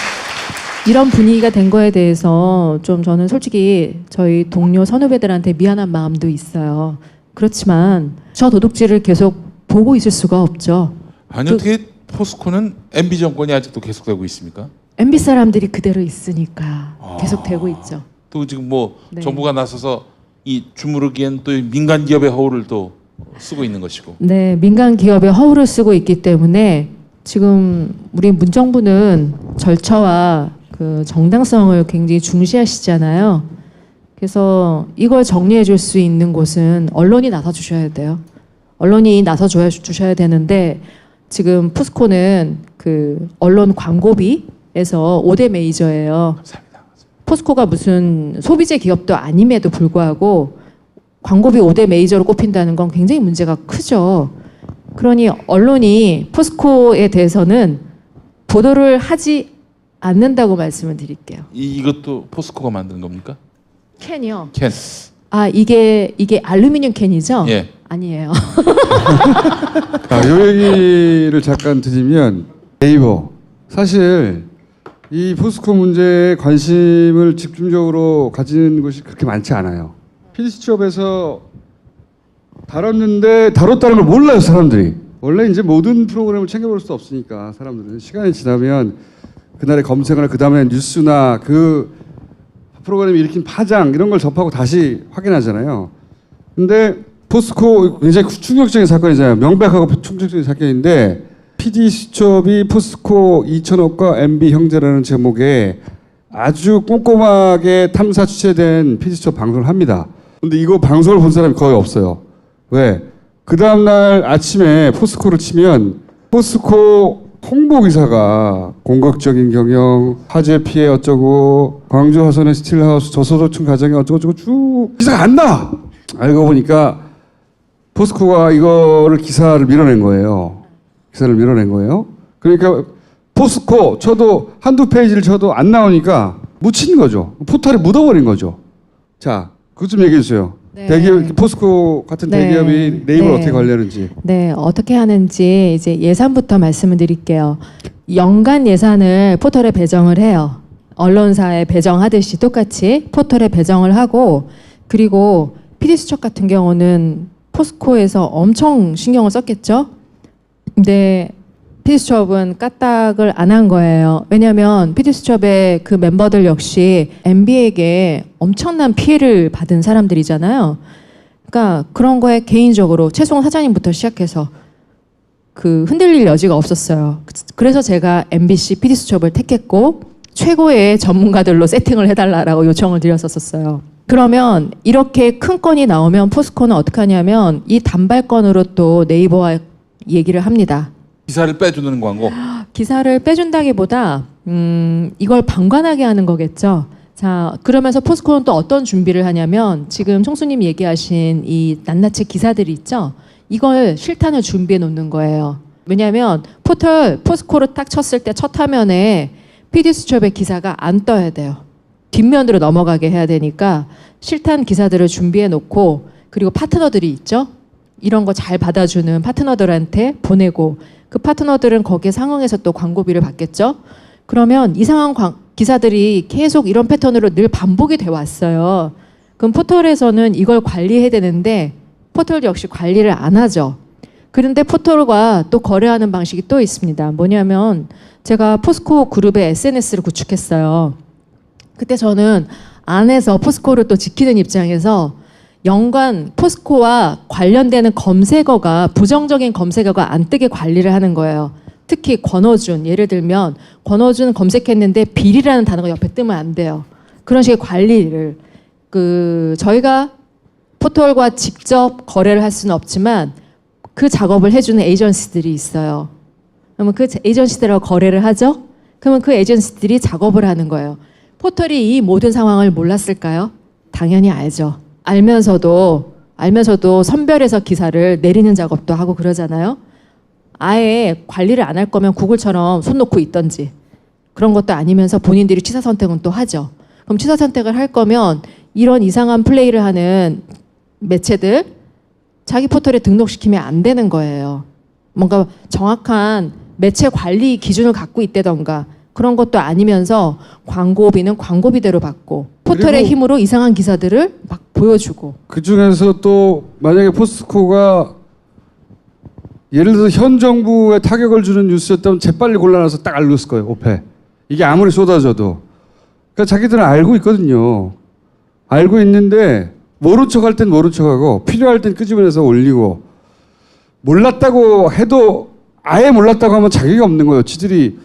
Speaker 12: 이런 분위기가 된 거에 대해서 좀 저는 솔직히 저희 동료 선후배들한테 미안한 마음도 있어요. 그렇지만 저 도둑질을 계속 보고 있을 수가 없죠.
Speaker 6: 아니 어떻게 포스코는 MB 정권이 아직도 계속되고 있습니까?
Speaker 12: MB 사람들이 그대로 있으니까 계속 되고 있죠.
Speaker 6: 또 지금 뭐
Speaker 12: 네.
Speaker 6: 정부가 나서서 이 주무르기엔 또 민간 기업의 허울을 또 쓰고 있는 것이고.
Speaker 12: 네, 민간 기업의 허울을 쓰고 있기 때문에 지금 우리 문정부는 절차와 그 정당성을 굉장히 중시하시잖아요. 그래서 이걸 정리해 줄 수 있는 곳은 언론이 나서 주셔야 돼요. 언론이 나서 주셔야 되는데 지금 포스코는 그 언론 광고비에서 5대 메이저예요. 포스코가 무슨 소비재 기업도 아님에도 불구하고 광고비 5대 메이저로 꼽힌다는 건 굉장히 문제가 크죠. 그러니 언론이 포스코에 대해서는 보도를 하지 않는다고 말씀을 드릴게요.
Speaker 6: 이것도 포스코가 만든 겁니까?
Speaker 12: 캔이요?
Speaker 6: 캔.
Speaker 12: 아, 이게 알루미늄 캔이죠?
Speaker 6: 예.
Speaker 12: 아니에요.
Speaker 5: 요 얘기를 잠깐 드리면 네이버 사실 이 포스코 문제에 관심을 집중적으로 가진 곳이 그렇게 많지 않아요. PD수첩에서 다뤘는데 다뤘다는 걸 몰라요, 사람들이. 원래 이제 모든 프로그램을 챙겨볼 수 없으니까 사람들은 시간이 지나면 그날의 검색어나 그 다음에 뉴스나 그 프로그램이 일으킨 파장 이런 걸 접하고 다시 확인하잖아요. 근데 포스코 굉장히 충격적인 사건이잖아요. 명백하고 충격적인 사건인데 PD수첩이 포스코 2천억과 MB 형제라는 제목의 아주 꼼꼼하게 탐사 취재된 PD수첩 방송을 합니다. 근데 이거 방송을 본 사람이 거의 없어요. 왜? 그 다음날 아침에 포스코를 치면 포스코 홍보 기사가 공격적인 경영, 화재 피해 어쩌고, 광주 화성의 스틸하우스 저소득층 가정에 어쩌고저쩌고 쭉 기사가 안 나! 알고 보니까 포스코가 이거를 기사를 밀어낸 거예요. 기사를 밀어낸 거예요. 그러니까 포스코 쳐도 한두 페이지를 쳐도 안 나오니까 묻힌 거죠. 포털에 묻어버린 거죠. 자, 그것 좀 얘기해 주세요.
Speaker 12: 네.
Speaker 5: 대기업, 포스코 같은
Speaker 12: 네.
Speaker 5: 대기업이 네이버를
Speaker 12: 네.
Speaker 5: 어떻게 관리하는지.
Speaker 12: 네, 어떻게 하는지 이제 예산부터 말씀을 드릴게요. 연간 예산을 포털에 배정을 해요. 언론사에 배정하듯이 똑같이 포털에 배정을 하고, 그리고 PD수첩 같은 경우는 포스코에서 엄청 신경을 썼겠죠. 근데 PD수첩은 까딱을 안 한 거예요. 왜냐하면 PD수첩의 그 멤버들 역시 MB에게 엄청난 피해를 받은 사람들이잖아요. 그러니까 그런 거에 개인적으로 최송 사장님부터 시작해서 그 흔들릴 여지가 없었어요. 그래서 제가 MBC PD수첩을 택했고 최고의 전문가들로 세팅을 해달라고 요청을 드렸었어요. 그러면 이렇게 큰 건이 나오면 포스코는 어떻게 하냐면 이 단발건으로 또 네이버와 얘기를 합니다.
Speaker 6: 기사를 빼주는 광고.
Speaker 12: 기사를 빼준다기보다 이걸 방관하게 하는 거겠죠. 자, 그러면서 포스코는 또 어떤 준비를 하냐면 지금 총수님 얘기하신 이 낱낱이 기사들이 있죠. 이걸 실탄을 준비해 놓는 거예요. 왜냐하면 포스코로 딱 쳤을 때 첫 화면에 PD수첩의 기사가 안 떠야 돼요. 뒷면으로 넘어가게 해야 되니까 실탄 기사들을 준비해 놓고, 그리고 파트너들이 있죠. 이런 거 잘 받아주는 파트너들한테 보내고, 그 파트너들은 거기에 상응해서 또 광고비를 받겠죠. 그러면 이상한 기사들이 계속 이런 패턴으로 늘 반복이 돼 왔어요. 그럼 포털에서는 이걸 관리해야 되는데 포털 역시 관리를 안 하죠. 그런데 포털과 또 거래하는 방식이 또 있습니다. 뭐냐면 제가 포스코 그룹의 SNS를 구축했어요. 그때 저는 안에서 포스코를 또 지키는 입장에서 연관 포스코와 관련되는 검색어가 부정적인 검색어가 안 뜨게 관리를 하는 거예요. 특히 권어준, 예를 들면 권어준 검색했는데 비리라는 단어가 옆에 뜨면 안 돼요. 그런 식의 관리를 저희가 포털과 직접 거래를 할 수는 없지만 그 작업을 해주는 에이전시들이 있어요. 그러면 그 에이전시들하고 거래를 하죠. 그러면 그 에이전시들이 작업을 하는 거예요. 포털이 이 모든 상황을 몰랐을까요? 당연히 알죠. 알면서도 선별해서 기사를 내리는 작업도 하고 그러잖아요. 아예 관리를 안 할 거면 구글처럼 손 놓고 있던지 그런 것도 아니면서 본인들이 취사 선택은 또 하죠. 그럼 취사 선택을 할 거면 이런 이상한 플레이를 하는 매체들 자기 포털에 등록시키면 안 되는 거예요. 뭔가 정확한 매체 관리 기준을 갖고 있다던가 그런 것도 아니면서 광고비는 광고비대로 받고 포털의 힘으로 이상한 기사들을 막 보여주고.
Speaker 5: 그중에서 또 만약에 포스코가 예를 들어서 현 정부에 타격을 주는 뉴스였다면 재빨리 골라놔서 딱 알렸을 거예요. 오페. 이게 아무리 쏟아져도. 그러니까 자기들은 알고 있거든요. 알고 있는데 모른 척할 땐 모른 척하고 필요할 땐 끄집어내서 올리고 몰랐다고 해도 아예 몰랐다고 하면 자격이 없는 거예요. 지들이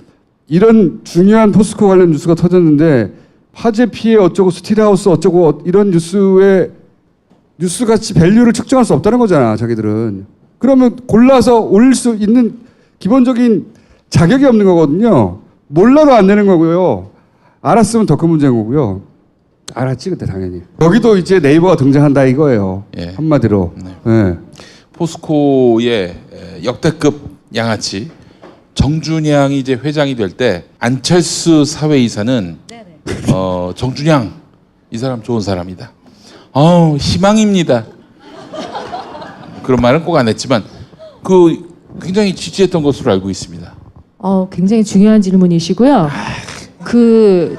Speaker 5: 이런 중요한 포스코 관련 뉴스가 터졌는데 화재 피해 어쩌고 스틸하우스 어쩌고 이런 뉴스같이 밸류를 측정할 수 없다는 거잖아. 자기들은. 그러면 골라서 올릴 수 있는 기본적인 자격이 없는 거거든요. 몰라도 안 되는 거고요. 알았으면 더 큰 문제인 거고요. 알았지 그때 당연히. 여기도 이제 네이버가 등장한다 이거예요.
Speaker 6: 예.
Speaker 5: 한마디로.
Speaker 6: 네.
Speaker 5: 예.
Speaker 6: 포스코의 역대급 양아치 정준양이 이제 회장이 될 때 안철수 사회이사는 정준양 이 사람 좋은 사람이다. 희망입니다. 그런 말은 꼭 안 했지만 그 굉장히 지지했던 것으로 알고 있습니다.
Speaker 12: 굉장히 중요한 질문이시고요. 그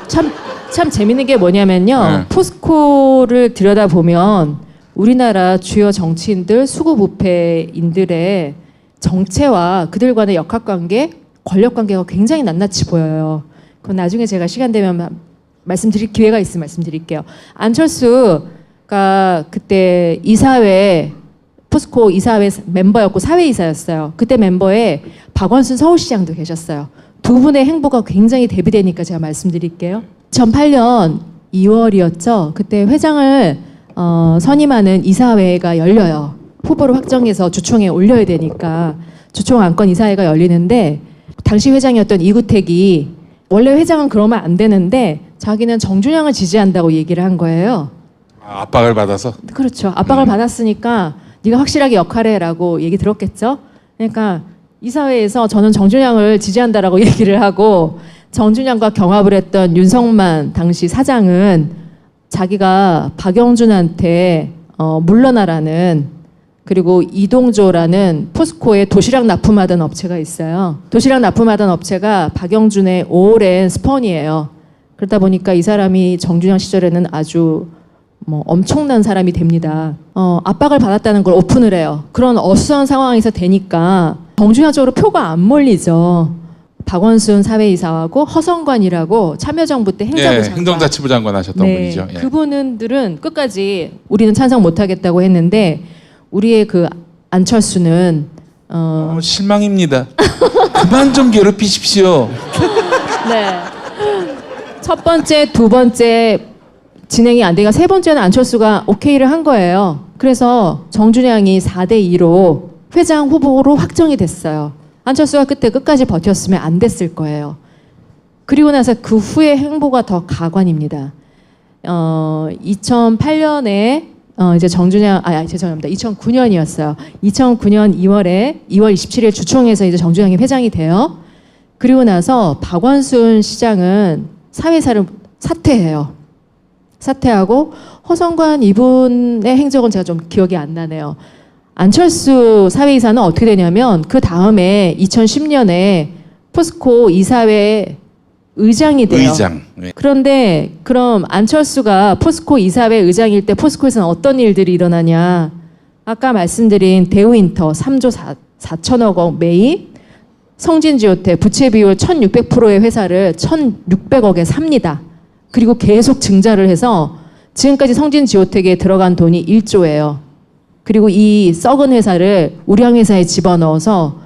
Speaker 12: 참 재밌는 게 뭐냐면요. 포스코를 들여다보면 우리나라 주요 정치인들, 수구부패인들의 정체와 그들 간의 역학관계, 권력관계가 굉장히 낱낱이 보여요. 그건 나중에 제가 시간 되면 말씀드릴 기회가 있으면 말씀드릴게요. 안철수가 그때 이사회, 포스코 이사회 멤버였고 사회이사였어요. 그때 멤버에 박원순 서울시장도 계셨어요. 두 분의 행보가 굉장히 대비되니까 제가 말씀드릴게요. 2008년 2월이었죠. 그때 회장을 선임하는 이사회가 열려요. 후보를 확정해서 주총에 올려야 되니까 주총 안건 이사회가 열리는데 당시 회장이었던 이구택이 원래 회장은 그러면 안 되는데 자기는 정준양을 지지한다고 얘기를 한 거예요.
Speaker 6: 압박을 받아서?
Speaker 12: 그렇죠. 압박을 받았으니까 네가 확실하게 역할해라고 얘기 들었겠죠. 그러니까 이사회에서 저는 정준양을 지지한다라고 얘기를 하고 정준양과 경합을 했던 윤석만 당시 사장은 자기가 박영준한테 물러나라는 그리고 이동조라는 포스코에 도시락 납품하던 업체가 있어요. 도시락 납품하던 업체가 박영준의 오랜 스폰이에요. 그러다 보니까 이 사람이 정준양 시절에는 아주 엄청난 사람이 됩니다. 압박을 받았다는 걸 오픈을 해요. 그런 어수선한 상황에서 되니까 정준양 쪽으로 표가 안 몰리죠. 박원순 사회이사하고 허성관이라고 참여정부 때 행정부 장관.
Speaker 6: 행정자치부 장관 하셨던 분이죠. 예.
Speaker 12: 그분들은 끝까지 우리는 찬성 못하겠다고 했는데 우리의 그 안철수는
Speaker 6: 실망입니다. 그만 좀 괴롭히십시오.
Speaker 12: 네. 첫 번째, 두 번째 진행이 안 되니까 세 번째는 안철수가 오케이를 한 거예요. 그래서 정준양이 4대2로 회장 후보로 확정이 됐어요. 안철수가 그때 끝까지 버텼으면 안 됐을 거예요. 그리고 나서 그 후의 행보가 더 가관입니다. 2008년에 이제 정준양, 죄송합니다. 2009년이었어요. 2009년 2월 27일 주총에서 이제 정준양이 회장이 돼요. 그리고 나서 박원순 시장은 사회사를 사퇴해요. 사퇴하고 허성관 이분의 행적은 제가 좀 기억이 안 나네요. 안철수 사회이사는 어떻게 되냐면 그 다음에 2010년에 포스코 이사회 의장이 돼요.
Speaker 6: 의장. 네.
Speaker 12: 그런데 그럼 안철수가 포스코 이사회 의장일 때 포스코에서는 어떤 일들이 일어나냐. 아까 말씀드린 대우인터 3조 4천억 원 매입, 성진지오텍 부채 비율 1600%의 회사를 1600억에 삽니다. 그리고 계속 증자를 해서 지금까지 성진지오텍에 들어간 돈이 1조예요. 그리고 이 썩은 회사를 우량회사에 집어넣어서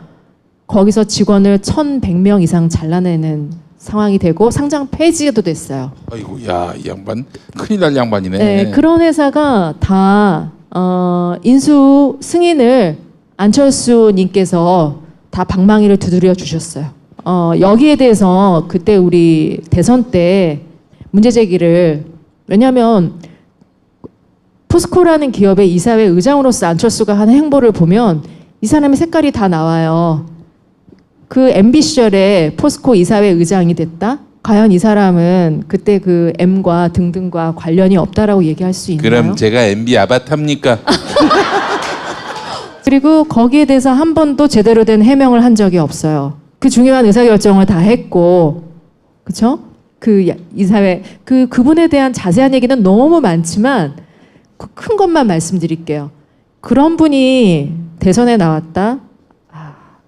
Speaker 12: 거기서 직원을 1100명 이상 잘라내는 상황이 되고 상장 폐지도 됐어요.
Speaker 6: 아이고, 야, 이 양반 큰일 날 양반이네.
Speaker 12: 네, 그런 회사가 다 인수 승인을 안철수님께서 다 방망이를 두드려 주셨어요. 여기에 대해서 그때 우리 대선 때 문제 제기를, 왜냐하면 포스코라는 기업의 이사회 의장으로서 안철수가 하는 행보를 보면 이 사람의 색깔이 다 나와요. 그 MB 시절에 포스코 이사회 의장이 됐다? 과연 이 사람은 그때 그 M과 등등과 관련이 없다라고 얘기할 수 있나요?
Speaker 6: 그럼 제가 MB 아바타입니까?
Speaker 12: 그리고 거기에 대해서 한 번도 제대로 된 해명을 한 적이 없어요. 그 중요한 의사결정을 다 했고, 그렇죠? 그 이사회 그분에 대한 자세한 얘기는 너무 많지만 큰 것만 말씀드릴게요. 그런 분이 대선에 나왔다.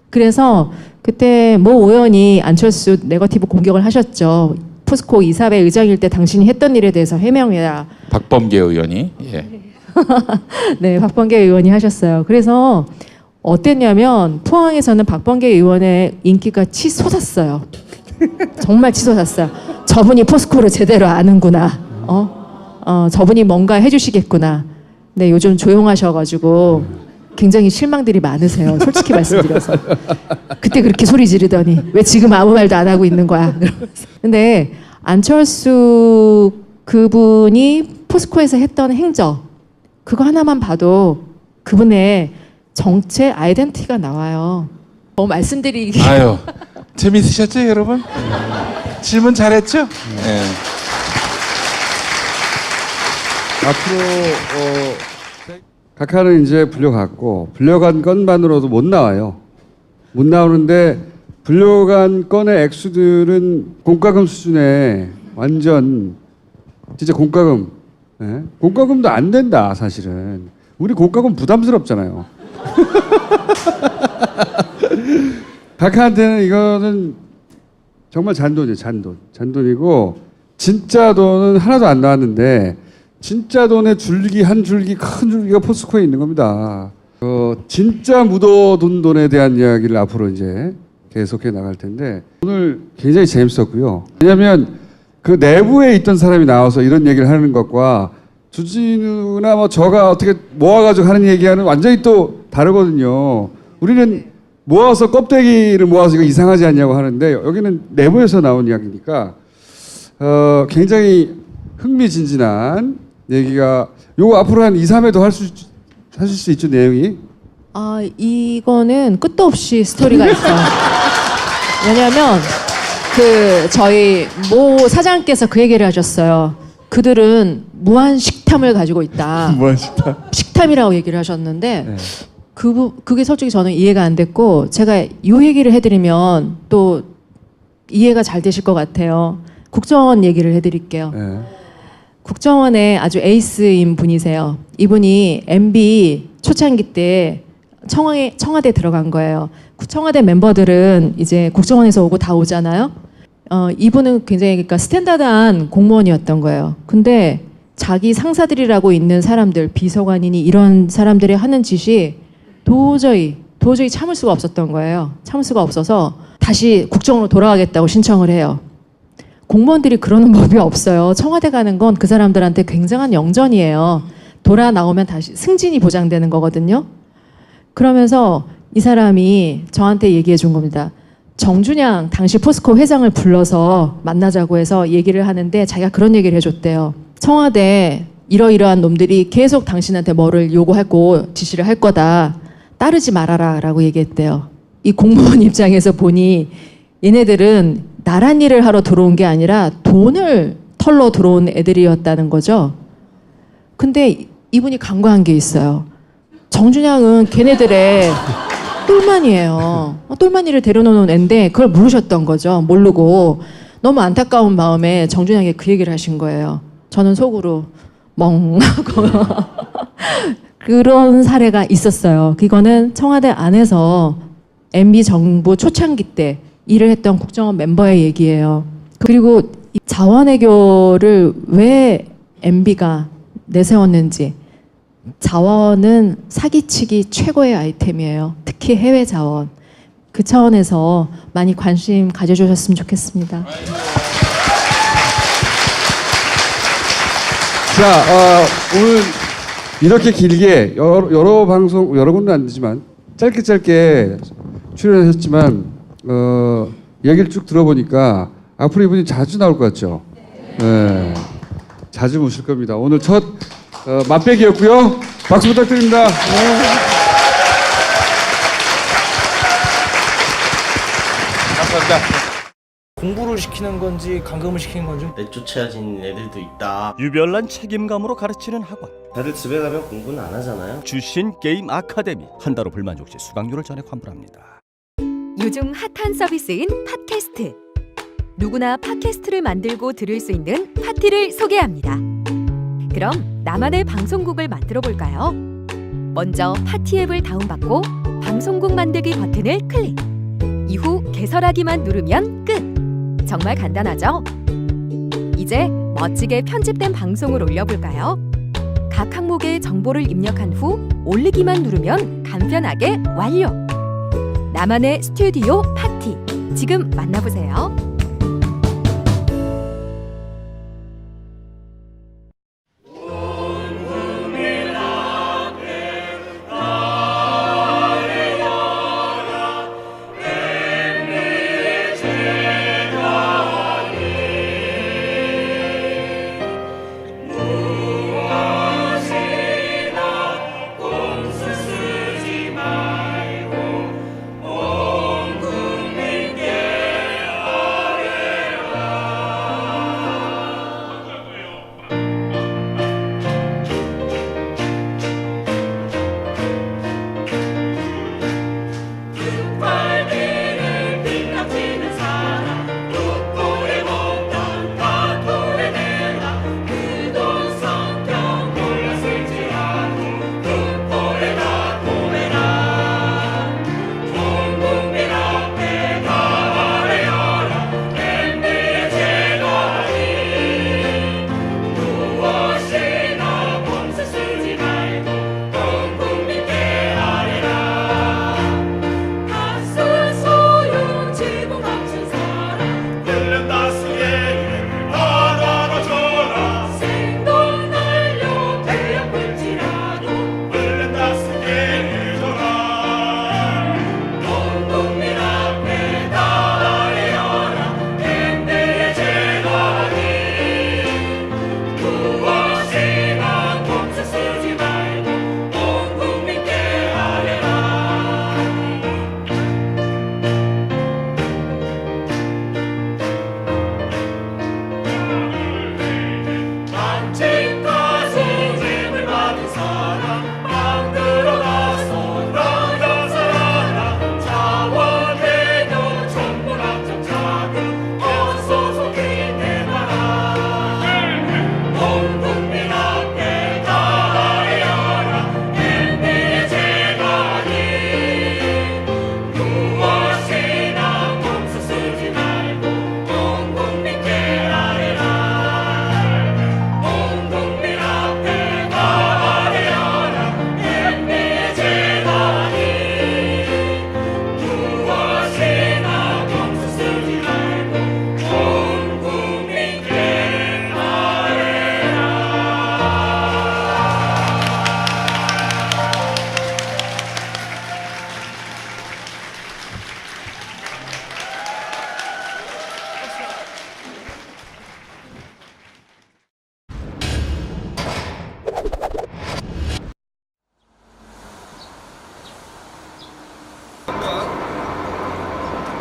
Speaker 12: 그래서 그때 모 의원이 안철수 네거티브 공격을 하셨죠. 포스코 이사회 의장일 때 당신이 했던 일에 대해서 해명해라.
Speaker 6: 박범계 의원이. 예.
Speaker 12: 네, 박범계 의원이 하셨어요. 그래서 어땠냐면 포항에서는 박범계 의원의 인기가 치솟았어요. 정말 치솟았어요. 저분이 포스코를 제대로 아는구나. 저분이 뭔가 해주시겠구나. 근데 요즘 조용하셔가지고 굉장히 실망들이 많으세요. 솔직히 말씀드려서. 그때 그렇게 소리 지르더니 왜 지금 아무 말도 안 하고 있는 거야. 근데 안철수 그분이 포스코에서 했던 행적 그거 하나만 봐도 그분의 정체 아이덴티티가 나와요. 말씀드리기
Speaker 6: 아유, 재밌으셨죠, 여러분? 질문 잘했죠? 네.
Speaker 5: 앞으로 각하는 이제 불려갔고 불려간 건만으로도 못 나와요. 못 나오는데 불려간 건의 액수들은 공과금 수준의 완전 진짜 공과금. 예? 공과금도 안 된다 사실은. 우리 공과금 부담스럽잖아요. 각하한테는 이거는 정말 잔돈이에요. 잔돈이고 진짜 돈은 하나도 안 나왔는데 진짜 돈의 줄기 한 줄기 큰 줄기가 포스코에 있는 겁니다. 진짜 묻어둔 돈에 대한 이야기를 앞으로 이제 계속해 나갈 텐데 오늘 굉장히 재밌었고요. 왜냐하면 그 내부에 있던 사람이 나와서 이런 얘기를 하는 것과 주진우나 뭐 저가 어떻게 모아가지고 하는 얘기와는 완전히 또 다르거든요. 우리는 모아서 껍데기를 모아서 이거 이상하지 않냐고 하는데 여기는 내부에서 나온 이야기니까 굉장히 흥미진진한 얘기가 요거 앞으로 한 2, 3회 더 하실 수 있죠 내용이?
Speaker 12: 이거는 끝도 없이 스토리가 있어요. 왜냐하면 저희 모 사장께서 그 얘기를 하셨어요. 그들은 무한 식탐을 가지고 있다.
Speaker 5: 무한 식탐?
Speaker 12: 식탐이라고 얘기를 하셨는데
Speaker 5: 네.
Speaker 12: 그게 솔직히 저는 이해가 안 됐고 제가 이 얘기를 해드리면 또 이해가 잘 되실 것 같아요. 국정원 얘기를 해드릴게요.
Speaker 5: 네.
Speaker 12: 국정원의 아주 에이스인 분이세요. 이분이 MB 초창기 때 청와대 들어간 거예요. 청와대 멤버들은 이제 국정원에서 오고 다 오잖아요. 이분은 굉장히 그러니까 스탠다드한 공무원이었던 거예요. 근데 자기 상사들이라고 있는 사람들, 비서관이니 이런 사람들이 하는 짓이 도저히 참을 수가 없었던 거예요. 참을 수가 없어서 다시 국정원으로 돌아가겠다고 신청을 해요. 공무원들이 그러는 법이 없어요. 청와대 가는 건 그 사람들한테 굉장한 영전이에요. 돌아 나오면 다시 승진이 보장되는 거거든요. 그러면서 이 사람이 저한테 얘기해 준 겁니다. 정준양 당시 포스코 회장을 불러서 만나자고 해서 얘기를 하는데 자기가 그런 얘기를 해줬대요. 청와대 이러이러한 놈들이 계속 당신한테 뭐를 요구하고 지시를 할 거다. 따르지 말아라 라고 얘기했대요. 이 공무원 입장에서 보니 얘네들은 나란 일을 하러 들어온 게 아니라 돈을 털러 들어온 애들이었다는 거죠. 근데 이분이 간과한 게 있어요. 정준양은 걔네들의 똘마니예요. 똘마니를 데려놓은 애인데 그걸 모르셨던 거죠. 모르고 너무 안타까운 마음에 정준양이 그 얘기를 하신 거예요. 저는 속으로 멍하고 그런 사례가 있었어요. 이거는 청와대 안에서 MB 정부 초창기 때 일을 했던 국정원 멤버의 얘기예요. 그리고 이 자원외교를 왜 MB가 내세웠는지. 자원은 사기치기 최고의 아이템이에요. 특히 해외 자원. 그 차원에서 많이 관심 가져주셨으면 좋겠습니다.
Speaker 5: 자, 오늘 이렇게 길게 여러 방송 여러 군데 안 되지만 짧게 출연하셨지만 얘기를 쭉 들어보니까 앞으로 이분이 자주 나올 것 같죠? 네. 자주 모실 겁니다. 오늘 첫 맛배기였고요. 박수 부탁드립니다.
Speaker 6: 감사합니다.
Speaker 1: 공부를 시키는 건지 감금을 시키는 건지
Speaker 13: 내쫓아진 애들도 있다.
Speaker 3: 유별난 책임감으로 가르치는 학원.
Speaker 13: 다들 집에 가면 공부는 안 하잖아요.
Speaker 3: 주신 게임 아카데미. 한 달로 불만족 시 수강료를 전액 환불합니다.
Speaker 11: 요즘 핫한 서비스인 팟캐스트. 누구나 팟캐스트를 만들고 들을 수 있는 파티를 소개합니다. 그럼 나만의 방송국을 만들어 볼까요? 먼저 파티 앱을 다운받고 방송국 만들기 버튼을 클릭. 이후 개설하기만 누르면 끝! 정말 간단하죠? 이제 멋지게 편집된 방송을 올려볼까요? 각 항목의 정보를 입력한 후 올리기만 누르면 간편하게 완료. 나만의 스튜디오 파티. 지금 만나보세요.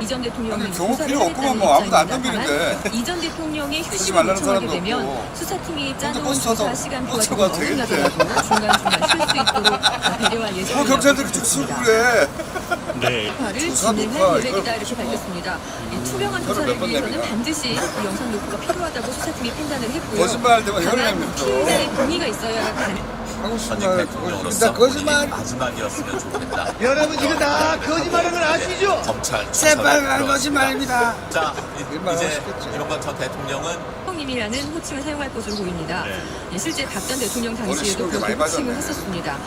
Speaker 4: 이전 대통령이
Speaker 5: 아니, 경호 필요 없구만 뭐 아무도 안 넘기는데.
Speaker 4: 이전 대통령이
Speaker 5: 하지
Speaker 4: 휴식을
Speaker 5: 말라는
Speaker 4: 요청하게
Speaker 5: 사람도
Speaker 4: 되면
Speaker 5: 없고.
Speaker 4: 수사팀이 짜놓은
Speaker 5: 버스 타서
Speaker 4: 조사 시간표가
Speaker 5: 버스
Speaker 4: 좀
Speaker 5: 가도 되겠대.
Speaker 4: 어긋나더라도 중간중간 쉴 수 있도록 배려할 예정이라고
Speaker 5: 경찰들이 쭉 쓰고 그래.
Speaker 3: 네.
Speaker 4: 조사를
Speaker 5: 조사
Speaker 4: 진행할
Speaker 5: 녹화,
Speaker 4: 계획이다 이렇게
Speaker 5: 이걸
Speaker 4: 밝혔습니다. 이 투명한
Speaker 5: 이거를
Speaker 4: 조사를
Speaker 5: 몇번
Speaker 4: 위해서는
Speaker 5: 냅니까?
Speaker 4: 반드시 이 영상 녹화가 필요하다고 수사팀이 판단을 했고요.
Speaker 5: 거짓말할 때만 혀를
Speaker 4: 다만
Speaker 5: 냅니다.
Speaker 4: 피해자의 동의가 있어야 가능.
Speaker 5: 하고 싶은 말 다 거짓말.
Speaker 3: 마지막이었으면 좋겠다.
Speaker 1: 여러분 이거 다 거짓말하는 걸 아시죠?
Speaker 3: 검찰
Speaker 1: 새빨간 거짓말입니다.
Speaker 3: 자,
Speaker 5: 이제
Speaker 3: 이명박 전 대통령은
Speaker 4: 형님이라는 호칭을 사용할 것으로 보입니다. 예, 실제 박 전 대통령
Speaker 5: 머리
Speaker 4: 당시에도
Speaker 5: 씹은 게 많이
Speaker 4: 그렇게 호칭을
Speaker 5: 빠졌네.
Speaker 4: 했었습니다.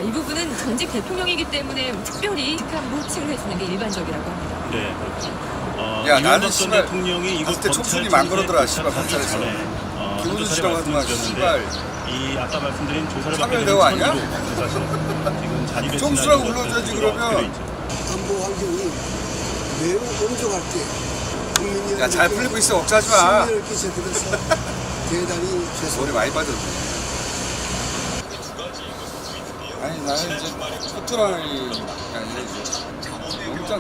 Speaker 4: 이 부분은 전직 대통령이기 때문에 특별히 직함으로 호칭을 해주는 게 일반적이라고 합니다.
Speaker 3: 네, 그렇죠.
Speaker 5: 야 나는 씨발 갔을 때 촉순이 안 걸었더라 씨발 검찰에서. 기호주시라고 하더만 씨발.
Speaker 3: 이 아까 말씀드린 조사를
Speaker 5: 참여대우 아니야?
Speaker 3: 지금 자리를
Speaker 5: 총수라고 불러줘야지 그러면.
Speaker 7: 안보 환경이 매우 엄중할 때 국민이
Speaker 5: 야 잘 풀리고 있어 억지하지 마.
Speaker 7: 신뢰를 끼쳐드려서 대단히
Speaker 5: 머리 많이 빠졌네. 아니 나는 이제 포트라이 아니라 이제 영장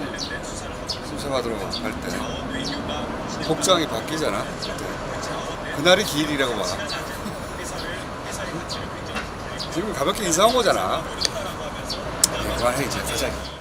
Speaker 5: 심사받으러 갈 때 복장이 바뀌잖아. 그때. 그날이 기일이라고 봐. 지금 가볍게 인사한 거잖아. 그만해 이제 가자.